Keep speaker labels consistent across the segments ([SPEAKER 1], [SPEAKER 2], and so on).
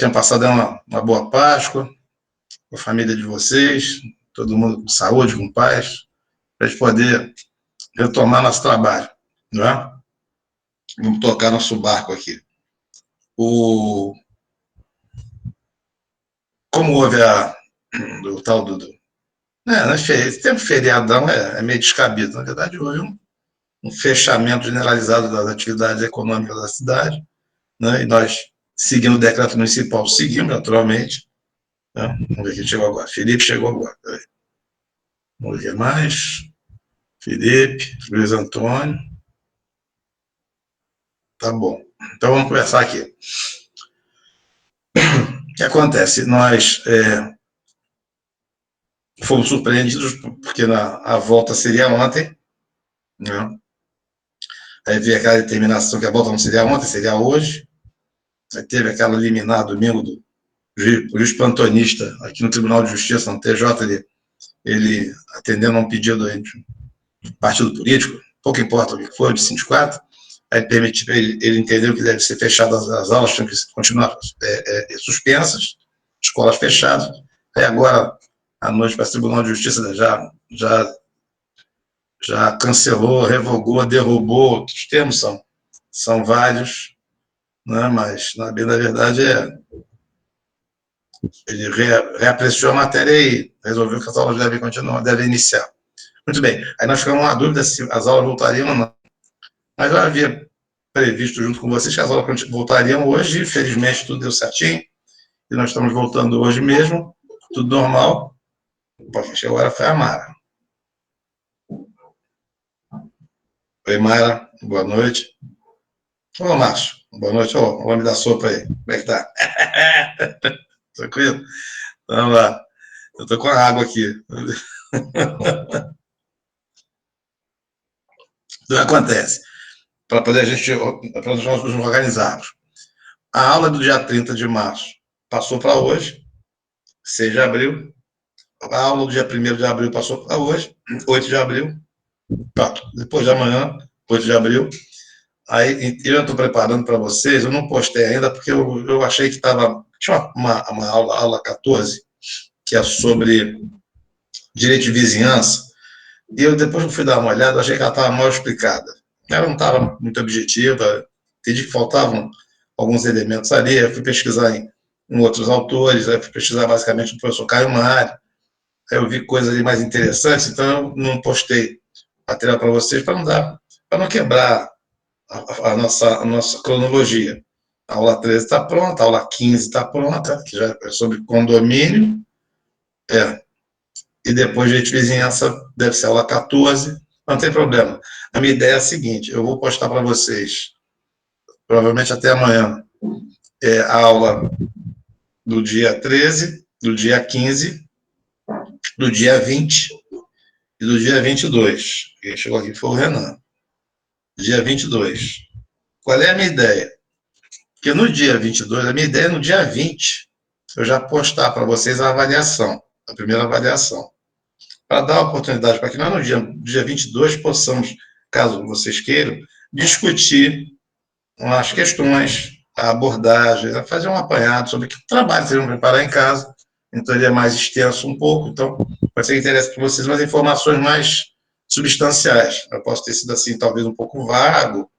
[SPEAKER 1] tenham passado uma boa Páscoa com a família de vocês, todo mundo com saúde, com paz, para a gente poder retomar nosso trabalho, não é? Vamos tocar nosso barco aqui. Como houve o tal do esse tempo feriadão é meio descabido. Na verdade, houve um fechamento generalizado das atividades econômicas da cidade, né? E nós, seguindo o decreto municipal, seguimos naturalmente. Né? Vamos ver quem chegou agora. Felipe chegou agora. Vamos ver mais. Felipe, Luiz Antônio. Tá bom. Então vamos conversar aqui. O que acontece? Nós fomos surpreendidos porque a volta seria ontem, né? Aí veio aquela determinação que a volta não seria ontem, seria hoje. Aí teve aquela liminar domingo do juiz plantonista aqui no Tribunal de Justiça, no TJ, ele atendendo a um pedido aí de partido político, pouco importa o que for, de sindicato, aí permitiu, ele entendeu que deve ser fechadas as aulas, tinham que continuar suspensas, escolas fechadas. Aí agora, à noite, para o Tribunal de Justiça já cancelou, revogou, derrubou, os termos são vários, né? Mas, na verdade, ele reapreciou a matéria e resolveu que as aulas devem continuar, devem iniciar. Muito bem, aí nós ficamos na dúvida se as aulas voltariam ou não. Mas eu havia previsto junto com vocês que as aulas voltariam hoje, felizmente tudo deu certinho, e nós estamos voltando hoje mesmo, tudo normal. Opa, quem chegou agora foi a Mara. Oi, Mara, boa noite. Ô, Márcio, boa noite. Ô, o homem da sopa aí, como é que tá? Tranquilo? Vamos lá. Eu tô com a água aqui. O que acontece? Para poder para nós nos organizarmos. A aula do dia 30 de março passou para hoje, 6 de abril. A aula do dia 1º de abril passou para hoje, 8 de abril. Pronto, depois de amanhã, 8 de abril. Aí eu estou preparando para vocês, eu não postei ainda, porque eu achei que estava. Tinha uma aula 14, que é sobre direito de vizinhança, e eu depois fui dar uma olhada, achei que ela estava mal explicada. Ela não estava muito objetiva, entendi que faltavam alguns elementos ali, eu fui pesquisar em outros autores, aí fui pesquisar basicamente o professor Caio Mário, aí eu vi coisas ali mais interessantes, então eu não postei material para vocês para não quebrar a nossa cronologia. A aula 13 está pronta, a aula 15 está pronta, que já é sobre condomínio, e depois de vizinhança deve ser a aula 14, não tem problema. A minha ideia é a seguinte, eu vou postar para vocês, provavelmente até amanhã, a aula do dia 13, do dia 15, do dia 20 e do dia 22. Quem chegou aqui foi o Renan. Dia 22. Qual é a minha ideia? Porque no dia 22, a minha ideia é no dia 20, eu já postar para vocês a avaliação, a primeira avaliação. Para dar a oportunidade para que nós no dia 22 possamos, caso vocês queiram, discutir as questões, a abordagem, fazer um apanhado sobre que trabalho vocês vão preparar em casa. Então, ele é mais extenso um pouco, então pode ser que interesse para vocês umas informações mais substanciais. Eu posso ter sido assim, talvez um pouco vago,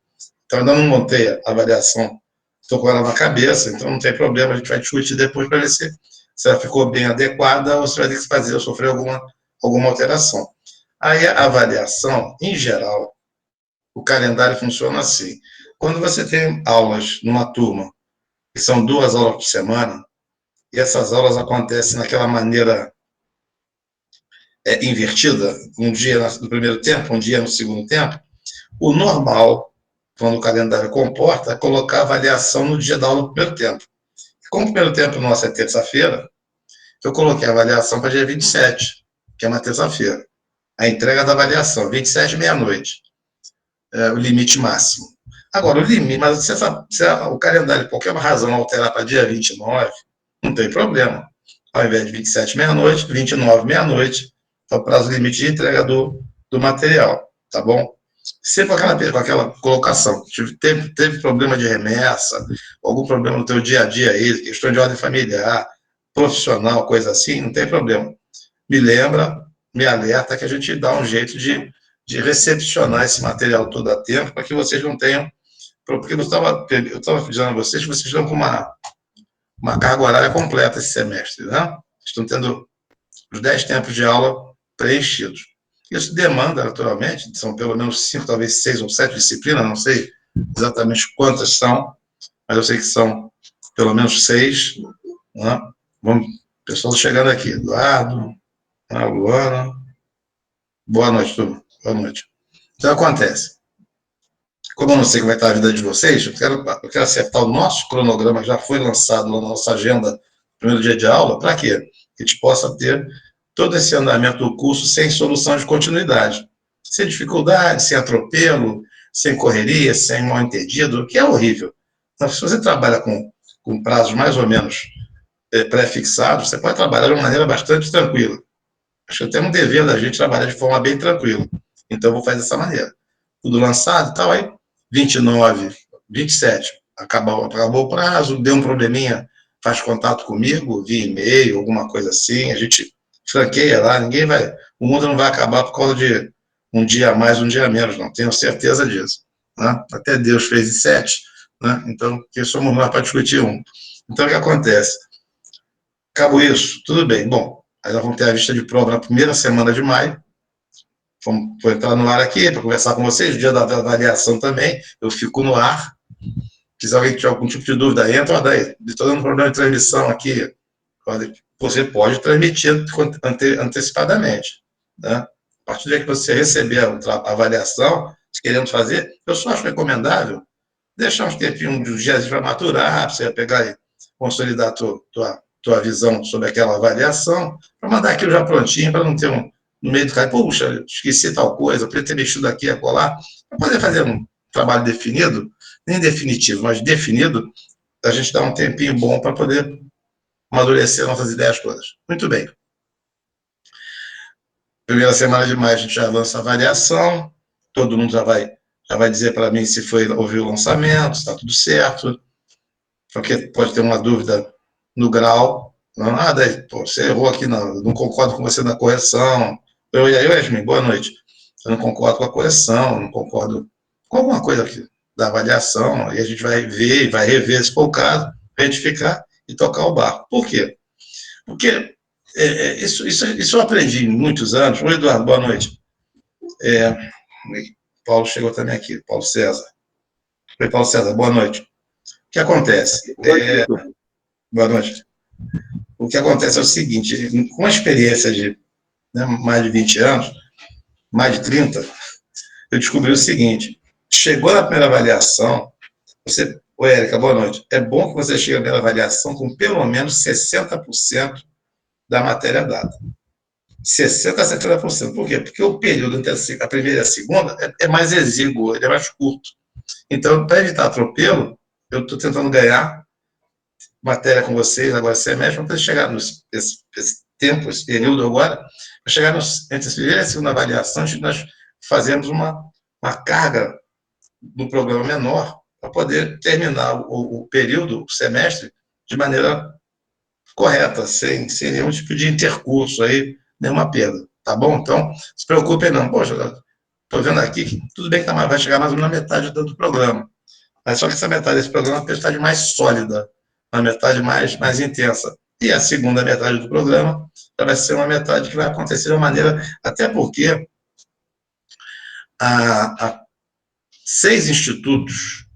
[SPEAKER 1] então ainda não montei a avaliação, estou com ela na cabeça, então não tem problema, a gente vai discutir depois para ver se ela ficou bem adequada ou se vai ter que fazer ou sofrer alguma alteração. Aí a avaliação, em geral, o calendário funciona assim. Quando você tem aulas numa turma, que são 2 aulas por semana, e essas aulas acontecem naquela maneira invertida, um dia no primeiro tempo, um dia no segundo tempo, o normal, quando o calendário comporta, é colocar a avaliação no dia da aula do primeiro tempo. Como o primeiro tempo nosso é terça-feira, eu coloquei a avaliação para dia 27, que é uma terça-feira. A entrega da avaliação, 27, meia-noite. O limite máximo. Agora, o limite, mas se o calendário, por qualquer razão, alterar para dia 29, não tem problema. Ao invés de 27, meia-noite, 29, meia-noite, é o prazo limite de entrega do material, tá bom? sempre com aquela colocação. Teve problema de remessa, algum problema no teu dia a dia aí, questão de ordem familiar, profissional, coisa assim, não tem problema. Me lembra, me alerta que a gente dá um jeito de recepcionar esse material todo a tempo para que vocês não tenham. Porque eu estava dizendo a vocês que vocês estão com uma carga horária completa esse semestre, né? Estão tendo os 10 tempos de aula preenchidos. Isso demanda, naturalmente, são pelo menos 5, talvez 6 ou 7 disciplinas, não sei exatamente quantas são, mas eu sei que são pelo menos 6. Né? Vamos, pessoal chegando aqui. Eduardo, Luana. Boa noite, turma. Boa noite. Então, acontece. Como eu não sei como vai estar a vida de vocês, eu quero acertar o nosso cronograma, que já foi lançado na nossa agenda, no primeiro dia de aula, para quê? Que a gente possa ter todo esse andamento do curso sem solução de continuidade. Sem dificuldade, sem atropelo, sem correria, sem mal entendido, que é horrível. Então, se você trabalha com prazos mais ou menos pré-fixados, você pode trabalhar de uma maneira bastante tranquila. Acho que até um dever da gente trabalhar de forma bem tranquila. Então, eu vou fazer dessa maneira. Tudo lançado e tal, aí 29, 27, acabou o prazo, deu um probleminha, faz contato comigo, via e-mail, alguma coisa assim, a gente franqueia lá, ninguém vai, o mundo não vai acabar por causa de um dia a mais, um dia a menos, não, tenho certeza disso. Né? Até Deus fez em 7, né? Então, que somos nós para discutir um. Então, o que acontece? Acabou isso, tudo bem, bom, aí nós vamos ter a vista de prova na primeira semana de maio, vou entrar no ar aqui para conversar com vocês, dia da avaliação também, eu fico no ar. Se alguém tiver algum tipo de dúvida, entra, daí, estou dando problema de transmissão aqui, você pode transmitir antecipadamente. Né? A partir do dia que você receber a avaliação, querendo fazer, eu só acho recomendável deixar uns tempinhos, uns dias para maturar, para você pegar e consolidar tua visão sobre aquela avaliação, para mandar aquilo já prontinho, para não ter no meio do caminho, puxa, esqueci tal coisa, podia ter mexido aqui e acolá, para poder fazer um trabalho definido, nem definitivo, mas definido, a gente dá um tempinho bom para poder amadurecer nossas ideias todas. Muito bem. Primeira semana de maio a gente já lança a avaliação, todo mundo já vai dizer para mim se houve o lançamento, se está tudo certo, porque pode ter uma dúvida no grau. Não, daí, você errou aqui, não concordo com você na correção. E aí, Yasmin, boa noite. Eu não concordo com a correção, não concordo com alguma coisa aqui da avaliação, aí a gente vai ver, vai rever, se for o caso, retificar e tocar o barco. Por quê? Porque isso eu aprendi em muitos anos. Oi, Eduardo, boa noite. Paulo chegou também aqui, Paulo César. Oi, Paulo César, boa noite. O que acontece? Boa noite. O que acontece é o seguinte, com a experiência de mais de 20 anos, mais de 30, eu descobri o seguinte, chegou na primeira avaliação, Oi, Érica, boa noite. É bom que você chegue na primeira avaliação com pelo menos 60% da matéria dada. 60% a 70%. Por quê? Porque o período entre a primeira e a segunda é mais exíguo, ele é mais curto. Então, para evitar atropelo, eu estou tentando ganhar matéria com vocês agora semestre, para poder chegar esse tempo, esse período agora, para chegar entre a primeira e a segunda avaliação, nós fazemos uma carga do programa menor para poder terminar o período, o semestre, de maneira correta, sem nenhum tipo de intercurso aí, nenhuma perda, tá bom? Então, se preocupem não. Poxa, estou vendo aqui que tudo bem que vai chegar mais ou menos na metade do programa, mas só que essa metade desse programa é a metade mais sólida, uma metade mais intensa. E a segunda metade do programa vai ser uma metade que vai acontecer de uma maneira, até porque há 6 institutos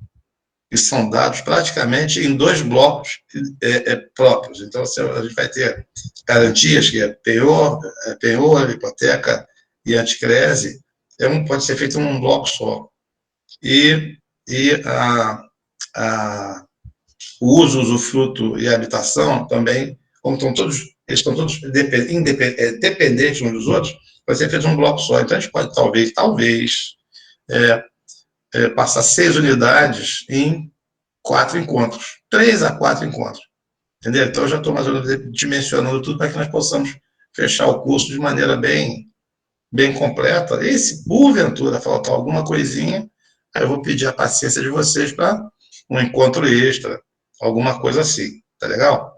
[SPEAKER 1] que são dados praticamente em 2 blocos próprios. Então, a gente vai ter garantias, que é penhor, hipoteca e anticrese, pode ser feito em um bloco só. E o uso, usufruto e a habitação também, como eles estão todos dependentes uns dos outros, vai ser feito em um bloco só. Então, a gente pode, talvez passar 6 unidades em 4 encontros, 3 a 4 encontros, entendeu? Então, eu já estou mais ou menos dimensionando tudo para que nós possamos fechar o curso de maneira bem bem completa. E se porventura faltar alguma coisinha, aí eu vou pedir a paciência de vocês para um encontro extra, alguma coisa assim. Tá legal?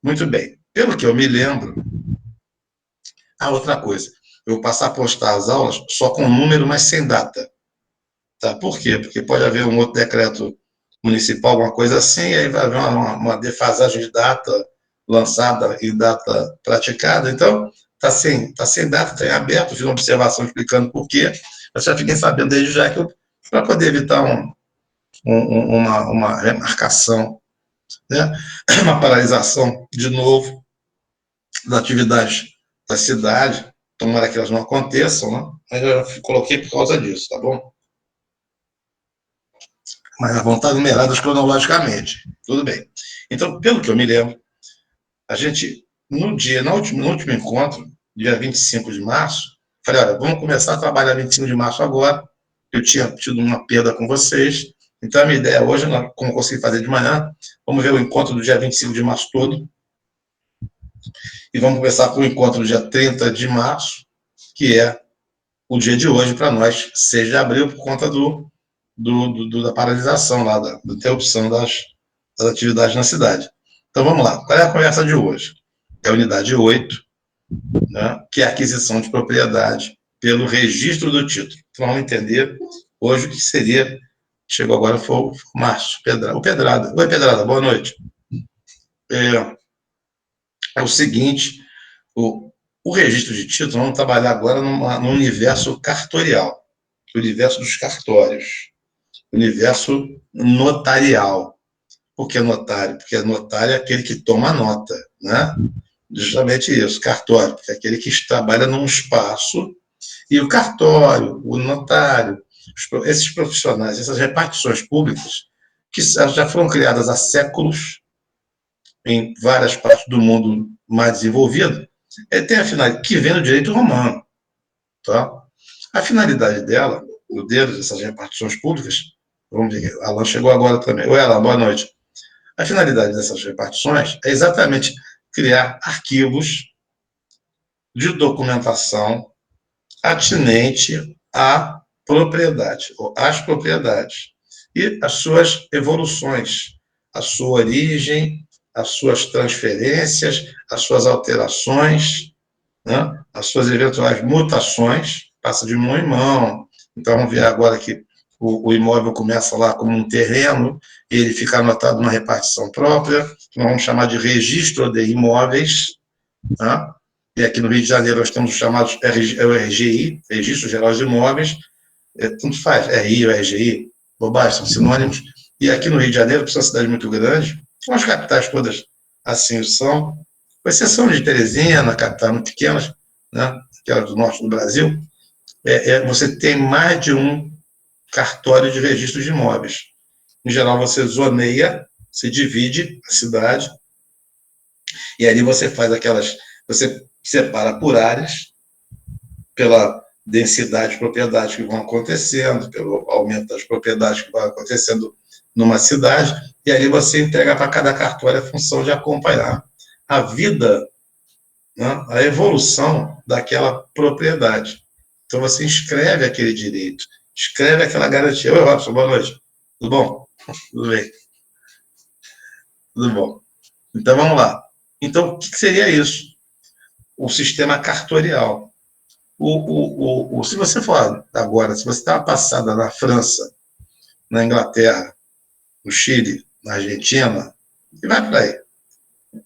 [SPEAKER 1] Muito bem. Pelo que eu me lembro, outra coisa, eu vou passar a postar as aulas só com número, mas sem data. Tá? Por quê? Porque pode haver um outro decreto municipal, alguma coisa assim, e aí vai haver uma defasagem de data lançada e data praticada. Então, tá sem data, está em aberto, fiz uma observação explicando por quê. Eu já fiquei sabendo desde já que para poder evitar uma remarcação, né? Uma paralisação de novo das atividades da cidade, tomara que elas não aconteçam, né? Mas eu coloquei por causa disso, tá bom? Mas vão estar numeradas cronologicamente. Tudo bem. Então, pelo que eu me lembro, a gente, no último encontro, dia 25 de março, falei, olha, vamos começar a trabalhar 25 de março agora. Eu tinha tido uma perda com vocês. Então, a minha ideia hoje, como eu consegui fazer de manhã, vamos ver o encontro do dia 25 de março todo. E vamos começar com o encontro do dia 30 de março, que é o dia de hoje para nós, 6 de abril, por conta da paralisação lá, da interrupção das atividades na cidade. Então vamos lá, qual é a conversa de hoje? É a unidade 8, né, que é a aquisição de propriedade pelo registro do título. Então vamos entender hoje o que seria, chegou agora foi o Márcio, o Pedrada. Oi, Pedrada, boa noite. É o seguinte, o registro de títulos, vamos trabalhar agora no universo cartorial, o universo dos cartórios, o universo notarial. Por que notário? Porque notário é aquele que toma nota, né? Justamente isso, cartório, porque é aquele que trabalha num espaço, e o cartório, o notário, esses profissionais, essas repartições públicas, que já foram criadas há séculos, em várias partes do mundo mais desenvolvido, tem a finalidade, que vem do direito romano. Tá? A finalidade dela, o deles, essas repartições públicas, vamos ver, Alan chegou agora também. Oi, Alan, boa noite. A finalidade dessas repartições é exatamente criar arquivos de documentação atinente à propriedade, ou às propriedades, e as suas evoluções, a sua origem, as suas transferências, as suas alterações, né? As suas eventuais mutações, passa de mão em mão. Então, vamos ver agora que o imóvel começa lá como um terreno, ele fica anotado numa repartição própria, que nós vamos chamar de registro de imóveis, tá? E aqui no Rio de Janeiro nós temos os chamados RGI, Registro Geral de Imóveis, tanto faz, RI ou RGI, bobagem, são sinônimos. E aqui no Rio de Janeiro, por ser uma cidade muito grande, como as capitais todas assim são, com exceção de Teresina, capitais muito pequenas, né, aquela do norte do Brasil, você tem mais de um cartório de registro de imóveis. Em geral, você zoneia, você divide a cidade, e ali você faz você separa por áreas, pela densidade de propriedades que vão acontecendo, pelo aumento das propriedades que vão acontecendo numa cidade, e ali você entrega para cada cartório a função de acompanhar a vida, né, a evolução daquela propriedade. Então você inscreve aquele direito, escreve aquela garantia. Oi, Robson, boa noite. Tudo bom? Tudo bem. Tudo bom. Então vamos lá. Então, o que seria isso? O sistema cartorial. Se você for agora, se você está uma passada na França, na Inglaterra, no Chile, na Argentina, e vai para aí.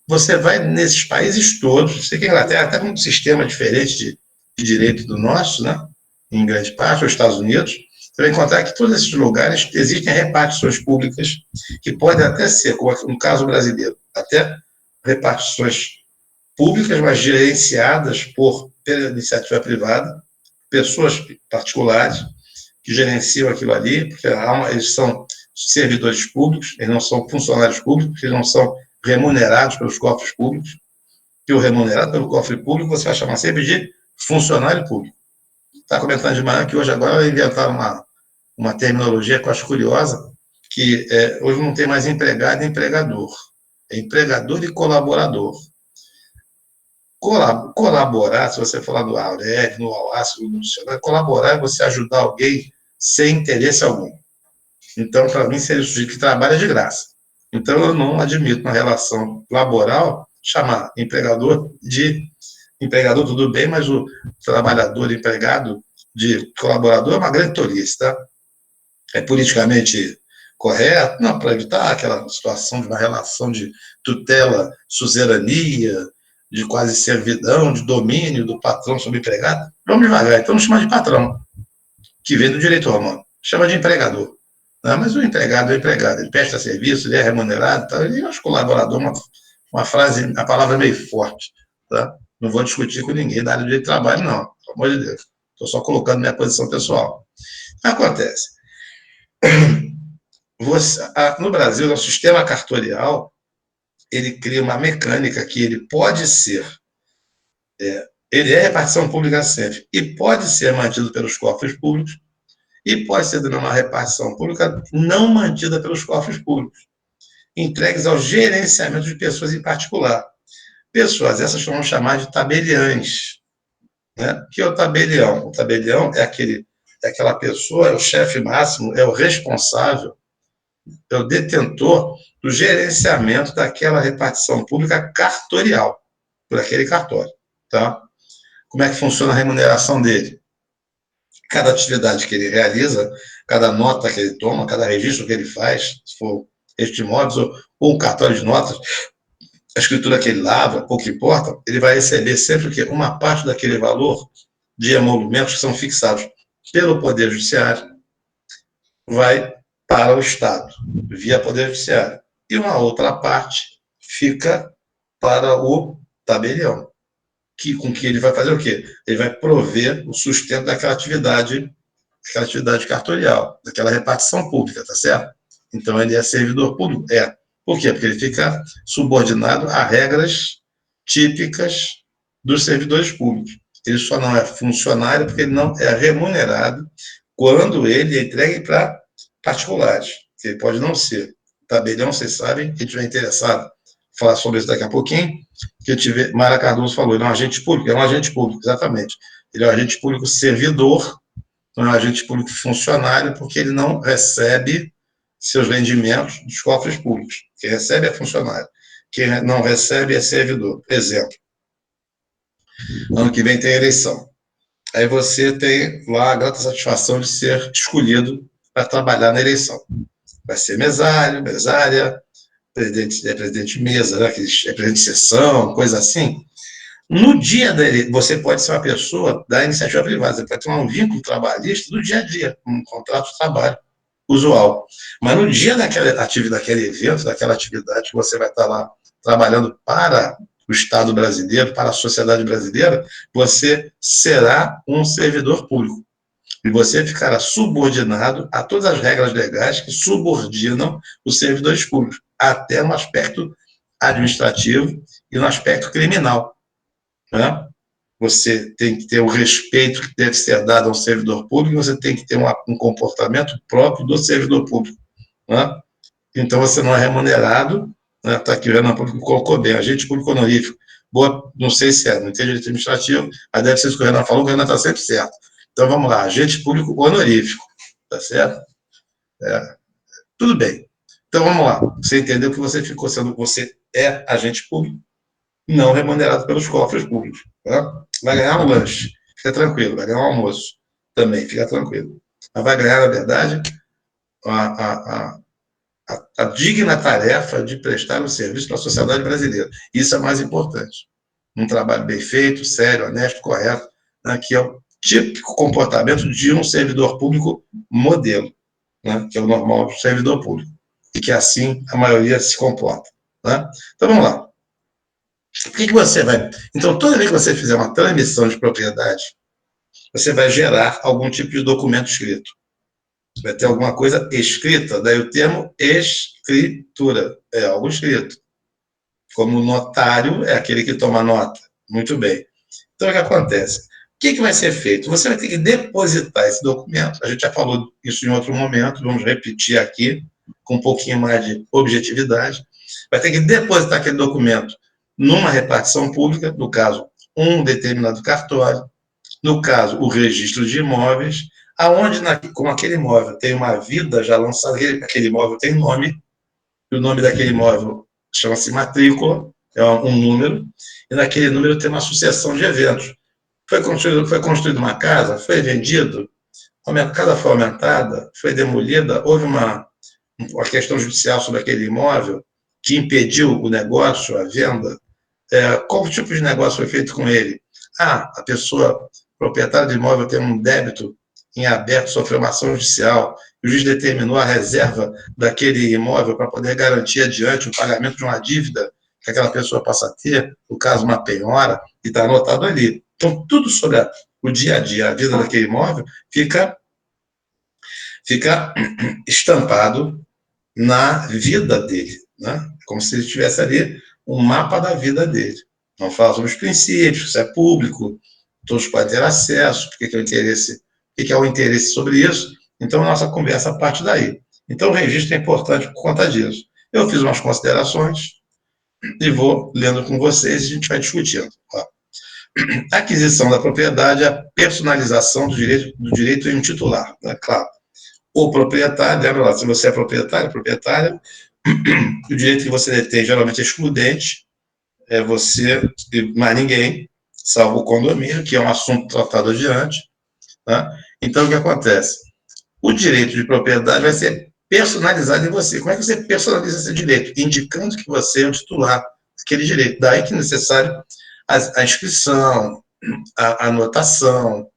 [SPEAKER 1] Você vai nesses países todos, sei que a Inglaterra está com um sistema diferente de direito do nosso, né? Em grande parte, os Estados Unidos, você vai encontrar que todos esses lugares existem repartições públicas, que podem até ser, como no caso brasileiro, até repartições públicas, mas gerenciadas pela iniciativa privada, pessoas particulares que gerenciam aquilo ali, porque eles são servidores públicos, eles não são funcionários públicos, eles não são remunerados pelos cofres públicos, que o remunerado pelo cofre público você vai chamar sempre de funcionário público. Está comentando de manhã que hoje agora inventaram uma terminologia que eu acho curiosa, que hoje não tem mais empregado e empregador, é empregador e colaborador. Colaborar, se você falar do Aurélio, no Auácio, no Luciano, colaborar é você ajudar alguém sem interesse algum. Então, para mim, seria o sujeito que trabalha de graça. Então, eu não admito uma relação laboral chamar empregador de empregador, tudo bem, mas o trabalhador empregado de colaborador é uma grande tolice, tá? É politicamente correto, não, para evitar aquela situação de uma relação de tutela, suzerania, de quase servidão, de domínio do patrão sobre o empregado. Vamos devagar, então não chama de patrão, que vem do direito romano, chama de empregador. Não, mas o empregado é o empregado, ele presta serviço, ele é remunerado, tá? E eu acho colaborador uma frase, a palavra é meio forte, tá? Não vou discutir com ninguém da área de trabalho, não, pelo amor de Deus. Estou só colocando minha posição pessoal. Acontece. No Brasil, o sistema cartorial, ele cria uma mecânica que ele pode ser, ele é repartição pública sempre, e pode ser mantido pelos cofres públicos, e pode ser uma repartição pública não mantida pelos cofres públicos, entregues ao gerenciamento de pessoas em particular. Pessoas, essas vamos chamar de tabeliães. Né? Que é o tabelião? O tabelião é aquela pessoa, é o chefe máximo, é o responsável, é o detentor do gerenciamento daquela repartição pública cartorial, por aquele cartório. Tá? Como é que funciona a remuneração dele? Cada atividade que ele realiza, cada nota que ele toma, cada registro que ele faz, se for registro de imóveis ou um cartório de notas, a escritura que ele lava, pouco importa, ele vai receber sempre que uma parte daquele valor de emolumentos que são fixados pelo Poder Judiciário vai para o Estado, via Poder Judiciário. E uma outra parte fica para o tabelião, com que ele vai fazer o quê? Ele vai prover o sustento daquela atividade cartorial, daquela repartição pública, tá certo? Então, ele é servidor público? É. Por quê? Porque ele fica subordinado a regras típicas dos servidores públicos. Ele só não é funcionário porque ele não é remunerado quando ele é entregue para particulares. Ele pode não ser. Tabelião, vocês sabem, quem estiver interessado, falar sobre isso daqui a pouquinho, que Mara Cardoso falou, ele é um agente público, exatamente. Ele é um agente público servidor, não é um agente público funcionário, porque ele não recebe seus rendimentos dos cofres públicos. Quem recebe é funcionário. Quem não recebe é servidor. Exemplo. Ano que vem tem eleição. Aí você tem lá a grata satisfação de ser escolhido para trabalhar na eleição. Vai ser mesário, mesária, presidente de mesa, né? Presidente de sessão, coisa assim. No dia da eleição, você pode ser uma pessoa da iniciativa privada, você pode ter um vínculo trabalhista do dia a dia, um contrato de trabalho usual. Mas no dia daquele evento, daquela atividade que você vai estar lá trabalhando para o Estado brasileiro, para a sociedade brasileira, você será um servidor público. E você ficará subordinado a todas as regras legais que subordinam os servidores públicos, até no aspecto administrativo e no aspecto criminal. Né? Você tem que ter o respeito que deve ser dado ao servidor público, você tem que ter um comportamento próprio do servidor público. Né? Então, você não é remunerado, né? Está aqui o Renan Público colocou bem, agente público honorífico. Boa, não sei se não tem direito administrativo, mas deve ser isso que o Renan falou, o Renan está sempre certo. Então, vamos lá, agente público honorífico, tá certo? Tudo bem. Então, vamos lá. Você entendeu que você é agente público, não remunerado pelos cofres públicos. Tá? Vai ganhar um lanche, fica tranquilo, vai ganhar um almoço também, fica tranquilo. Mas vai ganhar, na verdade, a digna tarefa de prestar um serviço para a sociedade brasileira. Isso é mais importante. Um trabalho bem feito, sério, honesto, correto, né, que é o típico comportamento de um servidor público modelo, né, que é o normal do servidor público, e que assim a maioria se comporta. Né? Então, vamos lá. O que você vai... Então, toda vez que você fizer uma transmissão de propriedade, você vai gerar algum tipo de documento escrito. Vai ter alguma coisa escrita, daí o termo escritura, é algo escrito. Como notário é aquele que toma nota. Muito bem. Então, o que acontece? O que vai ser feito? Você vai ter que depositar esse documento, a gente já falou isso em outro momento, vamos repetir aqui, com um pouquinho mais de objetividade. Vai ter que depositar aquele documento numa repartição pública, no caso, um determinado cartório, no caso, o registro de imóveis, aonde, como aquele imóvel tem uma vida já lançada, aquele imóvel tem nome, e o nome daquele imóvel chama-se matrícula, é um número, e naquele número tem uma sucessão de eventos. Foi construída uma casa, foi vendido, a casa foi aumentada, foi demolida, houve uma questão judicial sobre aquele imóvel que impediu o negócio, a venda. Qual tipo de negócio foi feito com ele? A pessoa proprietária do imóvel tem um débito em aberto, sofreu uma ação judicial, o juiz determinou a reserva daquele imóvel para poder garantir adiante o pagamento de uma dívida que aquela pessoa possa ter, no caso, uma penhora, e está anotado ali. Então, tudo sobre o dia a dia, a vida daquele imóvel, fica estampado na vida dele, né? Como se ele tivesse ali um mapa da vida dele. Não fala sobre os princípios, se é público, todos podem ter acesso, o que é o interesse, o que é o interesse sobre isso. Então, a nossa conversa parte daí. Então, o registro é importante por conta disso. Eu fiz umas considerações e vou lendo com vocês e a gente vai discutindo. A aquisição da propriedade é a personalização do direito em um titular, né? Claro. O proprietário, lembra lá, se você é proprietária, o direito que você detém geralmente é excludente, é você e mais ninguém, salvo o condomínio, que é um assunto tratado adiante. Tá? Então, o que acontece? O direito de propriedade vai ser personalizado em você. Como é que você personaliza esse direito? Indicando que você é o titular daquele direito. Daí que é necessário a inscrição, a anotação,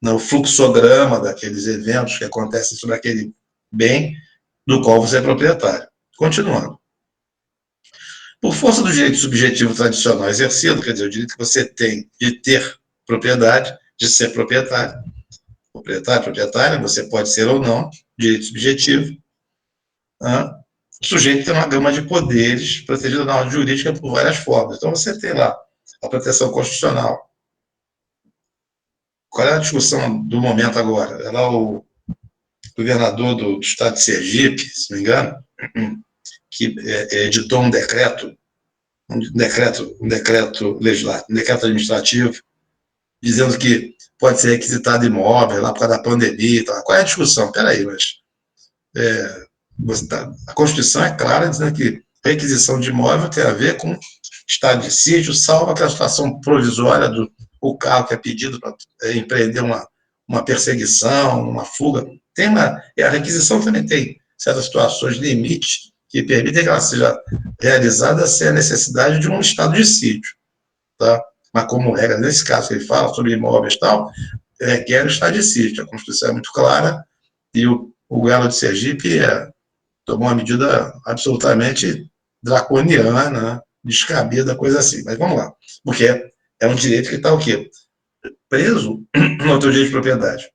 [SPEAKER 1] o fluxograma daqueles eventos que acontecem sobre aquele bem do qual você é proprietário. Continuando. Por força do direito subjetivo tradicional exercido, quer dizer, o direito que você tem de ter propriedade, de ser proprietária, você pode ser ou não, direito subjetivo, né? O sujeito tem uma gama de poderes protegido na ordem jurídica por várias formas. Então, você tem lá a proteção constitucional. Qual é a discussão do momento agora? É lá o governador do estado de Sergipe, se não me engano, que editou um decreto legislativo, um decreto administrativo, dizendo que pode ser requisitado imóvel lá por causa da pandemia e tal. Qual é a discussão? Peraí, mas a Constituição é clara dizendo que requisição de imóvel tem a ver com estado de sítio, salvo aquela situação provisória do o carro que é pedido para empreender uma perseguição, uma fuga. A requisição também tem certas situações limite que permitem que ela seja realizada sem a necessidade de um estado de sítio. Tá? Mas, como regra, nesse caso que ele fala sobre imóveis e tal, requer o estado de sítio. A Constituição é muito clara e o governo de Sergipe tomou uma medida absolutamente draconiana, descabida, coisa assim. Mas vamos lá. Porque é um direito que está o quê? Preso no teu direito de propriedade.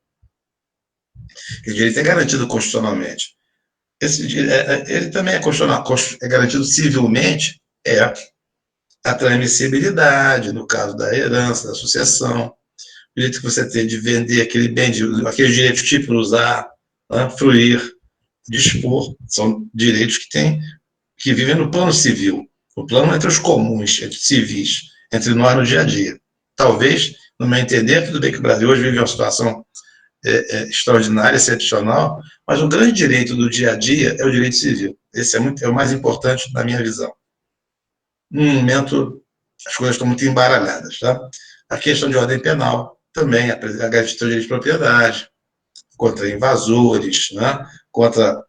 [SPEAKER 1] Esse direito é garantido constitucionalmente. Ele também é garantido civilmente, a transmissibilidade, no caso da herança, da sucessão, o direito que você tem de vender aquele bem, aquele direito tipo usar, né, fruir, dispor, são direitos que vivem no plano civil, o plano entre os comuns, entre civis, entre nós no dia a dia. Talvez, no meu entender, tudo bem que o Brasil hoje vive uma situação extraordinária, excepcional, mas o grande direito do dia a dia é o direito civil. Esse é o mais importante na minha visão. No momento, as coisas estão muito embaralhadas. Tá? A questão de ordem penal também, a garantia do direito de propriedade, contra invasores, né? Contra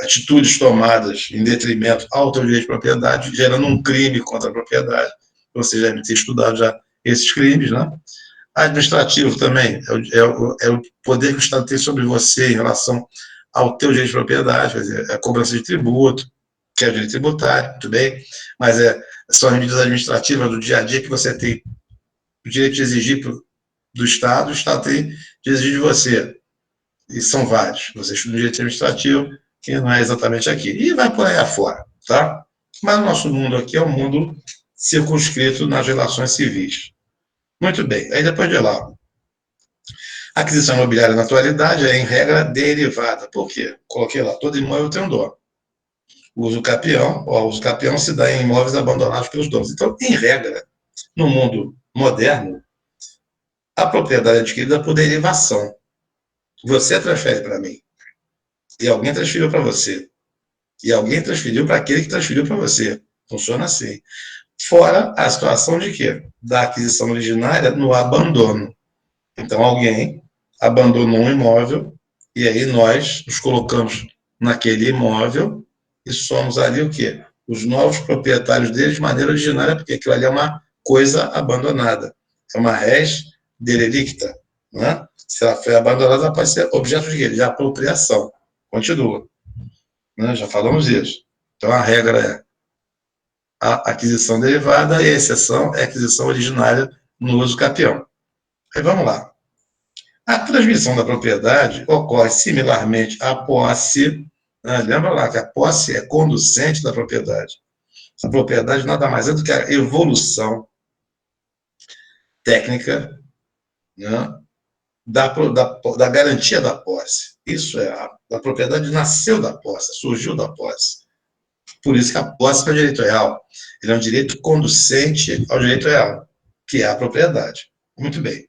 [SPEAKER 1] atitudes tomadas em detrimento ao teu direito de propriedade, gerando um crime contra a propriedade. Você já deve ter estudado já esses crimes, né? Administrativo também é o poder que o Estado tem sobre você em relação ao teu direito de propriedade, quer dizer, a cobrança de tributo, que é o direito tributário, muito bem, mas são as medidas administrativas do dia a dia que você tem o direito de exigir do Estado, o Estado tem de exigir de você. E são vários. Você estuda direito administrativo, que não é exatamente aqui. E vai por aí afora, tá? Mas o nosso mundo aqui é um mundo circunscrito nas relações civis. Muito bem. Aí depois de lá, a aquisição imobiliária na atualidade é, em regra, derivada. Por quê? Coloquei lá, todo imóvel tem um dono. O uso capião se dá em imóveis abandonados pelos donos. Então, em regra, no mundo moderno, a propriedade é adquirida por derivação. Você transfere para mim, e alguém transferiu para você, e alguém transferiu para aquele que transferiu para você. Funciona assim. Fora a situação de quê? Da aquisição originária no abandono. Então, alguém abandonou um imóvel, e aí nós nos colocamos naquele imóvel e somos ali o quê? Os novos proprietários dele de maneira originária, porque aquilo ali é uma coisa abandonada. É uma res derelicta. Né? Se ela foi abandonada, ela pode ser objeto de quê? De apropriação. Continua. Né? Já falamos isso. Então, a regra é a aquisição derivada e a exceção é a aquisição originária no uso capião. Aí vamos lá. A transmissão da propriedade ocorre similarmente à posse. Né? Lembra lá que a posse é conducente da propriedade. A propriedade nada mais é do que a evolução técnica, né, da garantia da posse. Isso é, a propriedade nasceu da posse, surgiu da posse. Por isso que a posse é um direito real. Ele é um direito conducente ao direito real, que é a propriedade. Muito bem.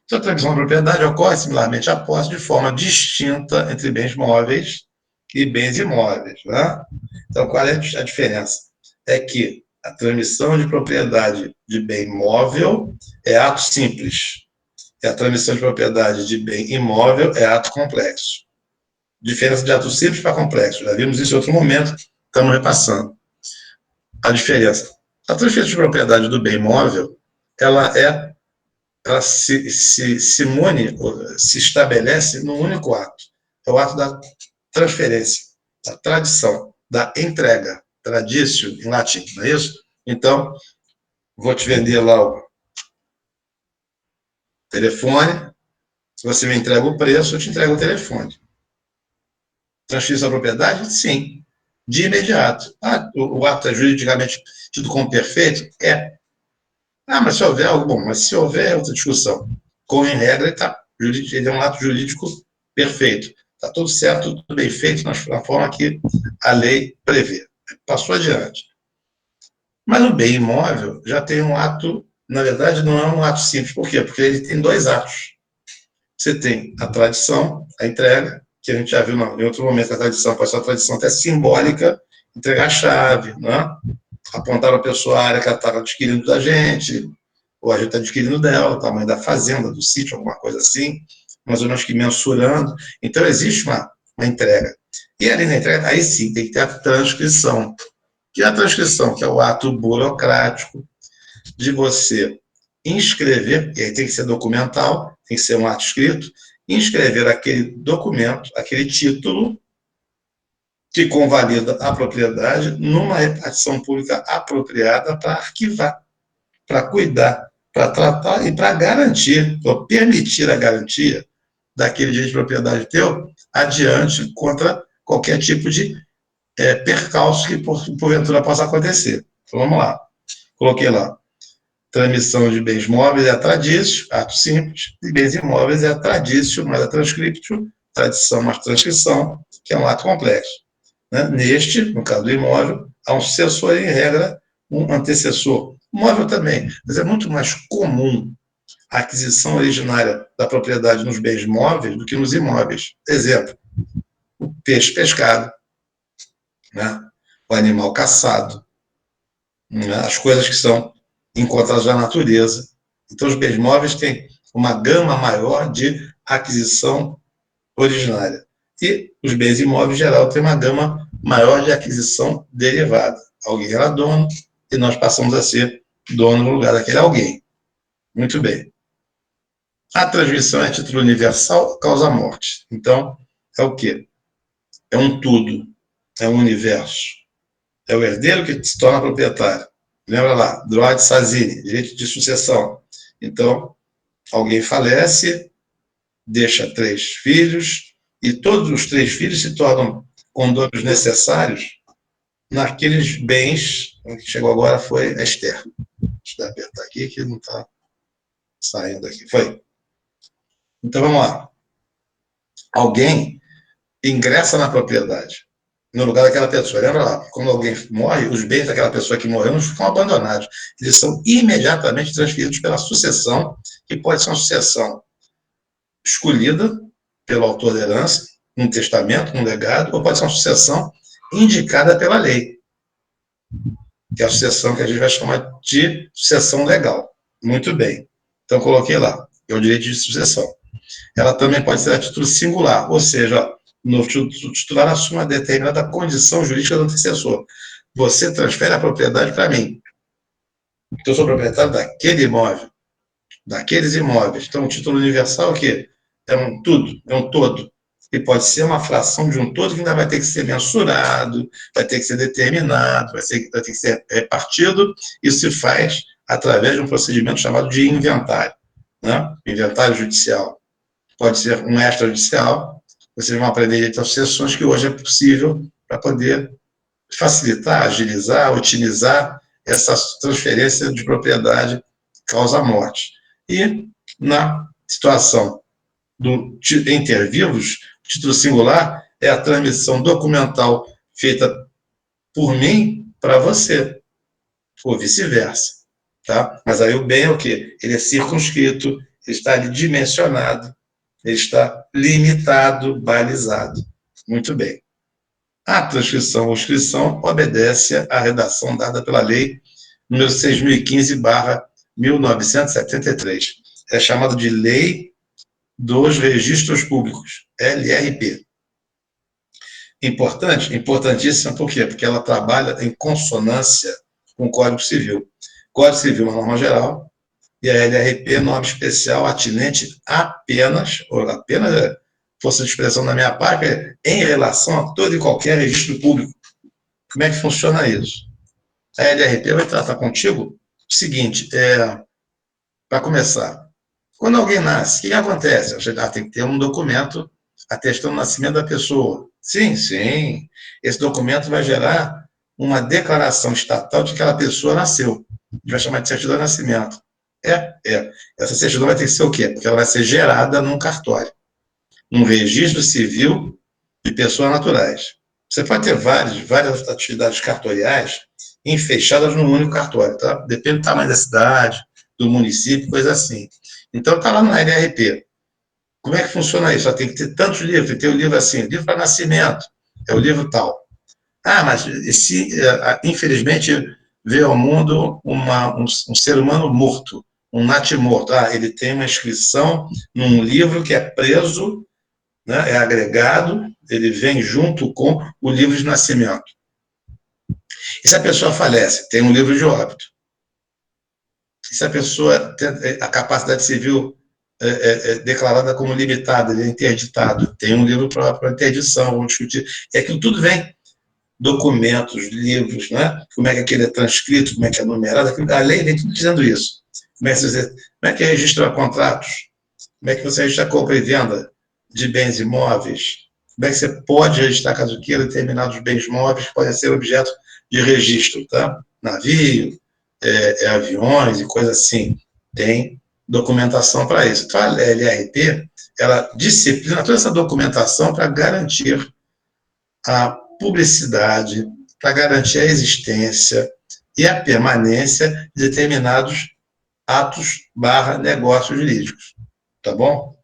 [SPEAKER 1] Então, a transmissão da propriedade ocorre similarmente à posse de forma distinta entre bens móveis e bens imóveis. Né? Então, qual é a diferença? É que a transmissão de propriedade de bem móvel é ato simples, e a transmissão de propriedade de bem imóvel é ato complexo. Diferença de ato simples para complexo. Já vimos isso em outro momento, estamos repassando. A diferença. A transferência de propriedade do bem móvel, ela se estabelece num único ato. É o ato da transferência, da tradição, da entrega. Traditio, em latim, não é isso? Então, vou te vender lá o telefone, se você me entrega o preço, eu te entrego o telefone. Transferir a propriedade? Sim. De imediato. Ah, o ato é juridicamente tido como perfeito? É. Ah, mas se houver algo bom, mas se houver é outra discussão. Como em regra, ele é um ato jurídico perfeito. Está tudo certo, tudo bem feito na forma que a lei prevê. Passou adiante. Mas o bem imóvel já tem um ato, na verdade, não é um ato simples. Por quê? Porque ele tem dois atos. Você tem a tradição, a entrega, que a gente já viu em outro momento, a tradição pode ser uma tradição até simbólica, entregar a chave, né? Apontar a pessoa a área que ela está adquirindo da gente, ou a gente está adquirindo dela, o tamanho da fazenda, do sítio, alguma coisa assim, mais ou menos que mensurando. Então, existe uma entrega. E ali na entrega, aí sim, tem que ter a transcrição. Que é a transcrição, que é o ato burocrático de você inscrever, e aí tem que ser documental, tem que ser um ato escrito, inscrever aquele documento, aquele título que convalida a propriedade numa repartição pública apropriada para arquivar, para cuidar, para tratar e para garantir, ou permitir a garantia daquele direito de propriedade teu adiante contra qualquer tipo de percalço que porventura possa acontecer. Então vamos lá. Coloquei lá. Transmissão de bens móveis é a traditio, ato simples, e bens imóveis é a traditio, mais a transcriptio, tradição mais transcrição, que é um ato complexo. Né? Neste, no caso do imóvel, há um sucessor em regra, um antecessor. O móvel também, mas é muito mais comum a aquisição originária da propriedade nos bens móveis do que nos imóveis. Exemplo, o peixe pescado, né? O animal caçado, né? As coisas que são encontradas na natureza. Então, os bens móveis têm uma gama maior de aquisição originária. E os bens imóveis, em geral, têm uma gama maior de aquisição derivada. Alguém era dono e nós passamos a ser dono no lugar daquele alguém. Muito bem. A transmissão é a título universal, causa morte. Então, é o quê? É um tudo, é um universo. É o herdeiro que se torna proprietário. Lembra lá, droit de Sazine, direito de sucessão. Então, alguém falece, deixa 3 filhos, e todos os 3 filhos se tornam condôminos necessários naqueles bens. O que chegou agora foi a Esther. Deixa eu apertar aqui, que não está saindo aqui. Foi. Então, vamos lá. Alguém ingressa na propriedade. no lugar daquela pessoa. Lembra lá, quando alguém morre, os bens daquela pessoa que morreu não ficam abandonados. Eles são imediatamente transferidos pela sucessão, que pode ser uma sucessão escolhida pelo autor da herança, num testamento, num legado, ou pode ser uma sucessão indicada pela lei, que é a sucessão que a gente vai chamar de sucessão legal. Muito bem. Então, coloquei lá, é o direito de sucessão. Ela também pode ser a título singular, ou seja, o novo titular assume uma determinada condição jurídica do antecessor. Você transfere a propriedade para mim. Então, eu sou proprietário daquele imóvel, daqueles imóveis. Então, o título universal é o quê? É um tudo, é um todo. E pode ser uma fração de um todo que ainda vai ter que ser mensurado, vai ter que ser determinado, vai ter que ser repartido. Isso se faz através de um procedimento chamado de inventário, né? Inventário judicial. Pode ser um extrajudicial. Vocês vão aprender direito às sucessões, que hoje é possível para poder facilitar, agilizar, otimizar essa transferência de propriedade causa-morte. E, na situação do inter vivos, o título singular é a transmissão documental feita por mim para você, ou vice-versa. Tá? Mas aí o bem é o quê? Ele é circunscrito, ele está ali dimensionado, ele está limitado, balizado. Muito bem. A transcrição ou inscrição obedece à redação dada pela Lei nº 6.015/1973. É chamado de Lei dos Registros Públicos, LRP. Importante? Importantíssima, por quê? Porque ela trabalha em consonância com o Código Civil. O Código Civil é uma norma geral, e a LRP é norma especial atinente apenas, ou apenas força de expressão da minha parte, em relação a todo e qualquer registro público. Como é que funciona isso? A LRP vai tratar contigo o seguinte, para começar, quando alguém nasce, o que acontece? Tem que ter um documento atestando o nascimento da pessoa. Sim, sim. Esse documento vai gerar uma declaração estatal de que aquela pessoa nasceu. A gente vai chamar de certidão de nascimento. Essa certidão vai ter que ser o quê? Porque ela vai ser gerada num cartório, num registro civil de pessoas naturais. Você pode ter várias atividades cartoriais fechadas num único cartório, tá? Depende do tamanho da cidade, do município, coisa assim. Então, está lá na LRP. Como é que funciona isso? Tem que ter tantos livros, tem que ter o livro assim, livro para nascimento, é o livro tal. Mas infelizmente veio ao mundo um ser humano morto, um natimorto. Ele tem uma inscrição num livro que é preso, né, é agregado, ele vem junto com o livro de nascimento. E se a pessoa falece, tem um livro de óbito. E se a pessoa tem a capacidade civil declarada como limitada, ele é interditado, tem um livro para interdição, vamos discutir. E aquilo tudo vem, documentos, livros, né? Como é que aquele é transcrito, como é que é numerado, a lei vem tudo dizendo isso. Como é que registra contratos? Como é que você registra a compra e venda de bens imóveis? Como é que você pode registrar, caso queira, determinados bens móveis que podem ser objeto de registro, tá? Navio, aviões e coisas assim. Tem documentação para isso. Então, a LRP, ela disciplina toda essa documentação para garantir a publicidade, para garantir a existência e a permanência de determinados atos/negócios jurídicos. Tá bom?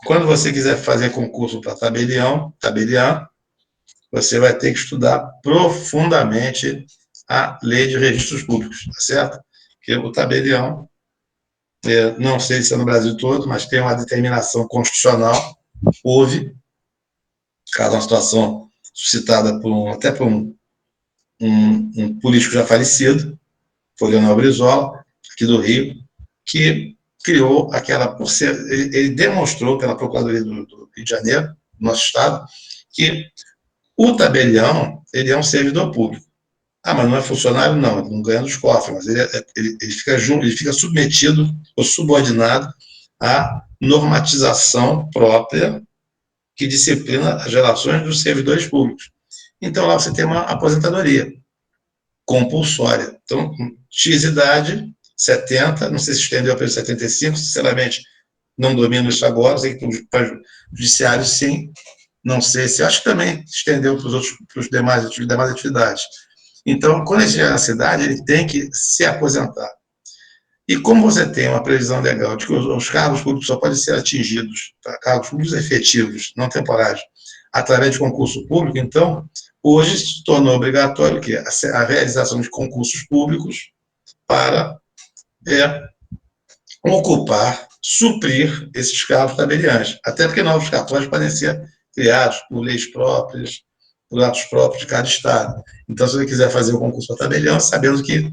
[SPEAKER 1] Quando você quiser fazer concurso para tabelião, você vai ter que estudar profundamente a lei de registros públicos, tá certo? Porque o tabelião, não sei se é no Brasil todo, mas tem uma determinação constitucional, houve, caso uma situação suscitada até por um político já falecido, foi Leonel Brizola, aqui do Rio, que criou aquela... Ele demonstrou pela Procuradoria do Rio de Janeiro, do nosso estado, que o tabelião, ele é um servidor público. Mas não é funcionário? Não, ele não ganha dos cofres, mas ele fica submetido ou subordinado à normatização própria que disciplina as relações dos servidores públicos. Então, lá você tem uma aposentadoria compulsória. Então, X idade, 70, não sei se estendeu para 75, sinceramente, não domino isso agora, sei que para o judiciário, sim, Não sei se, acho que também estendeu para os demais atividades. Então, quando ele chegar na cidade, ele tem que se aposentar. E como você tem uma previsão legal de que os cargos públicos só podem ser atingidos, tá? Cargos públicos efetivos, não temporários, através de concurso público, então, hoje se tornou obrigatório que a realização de concursos públicos para ocupar, suprir esses cargos tabeliães. Até porque novos cartórios podem ser criados por leis próprias, por atos próprios de cada Estado. Então, se você quiser fazer o concurso para tabelião, sabendo que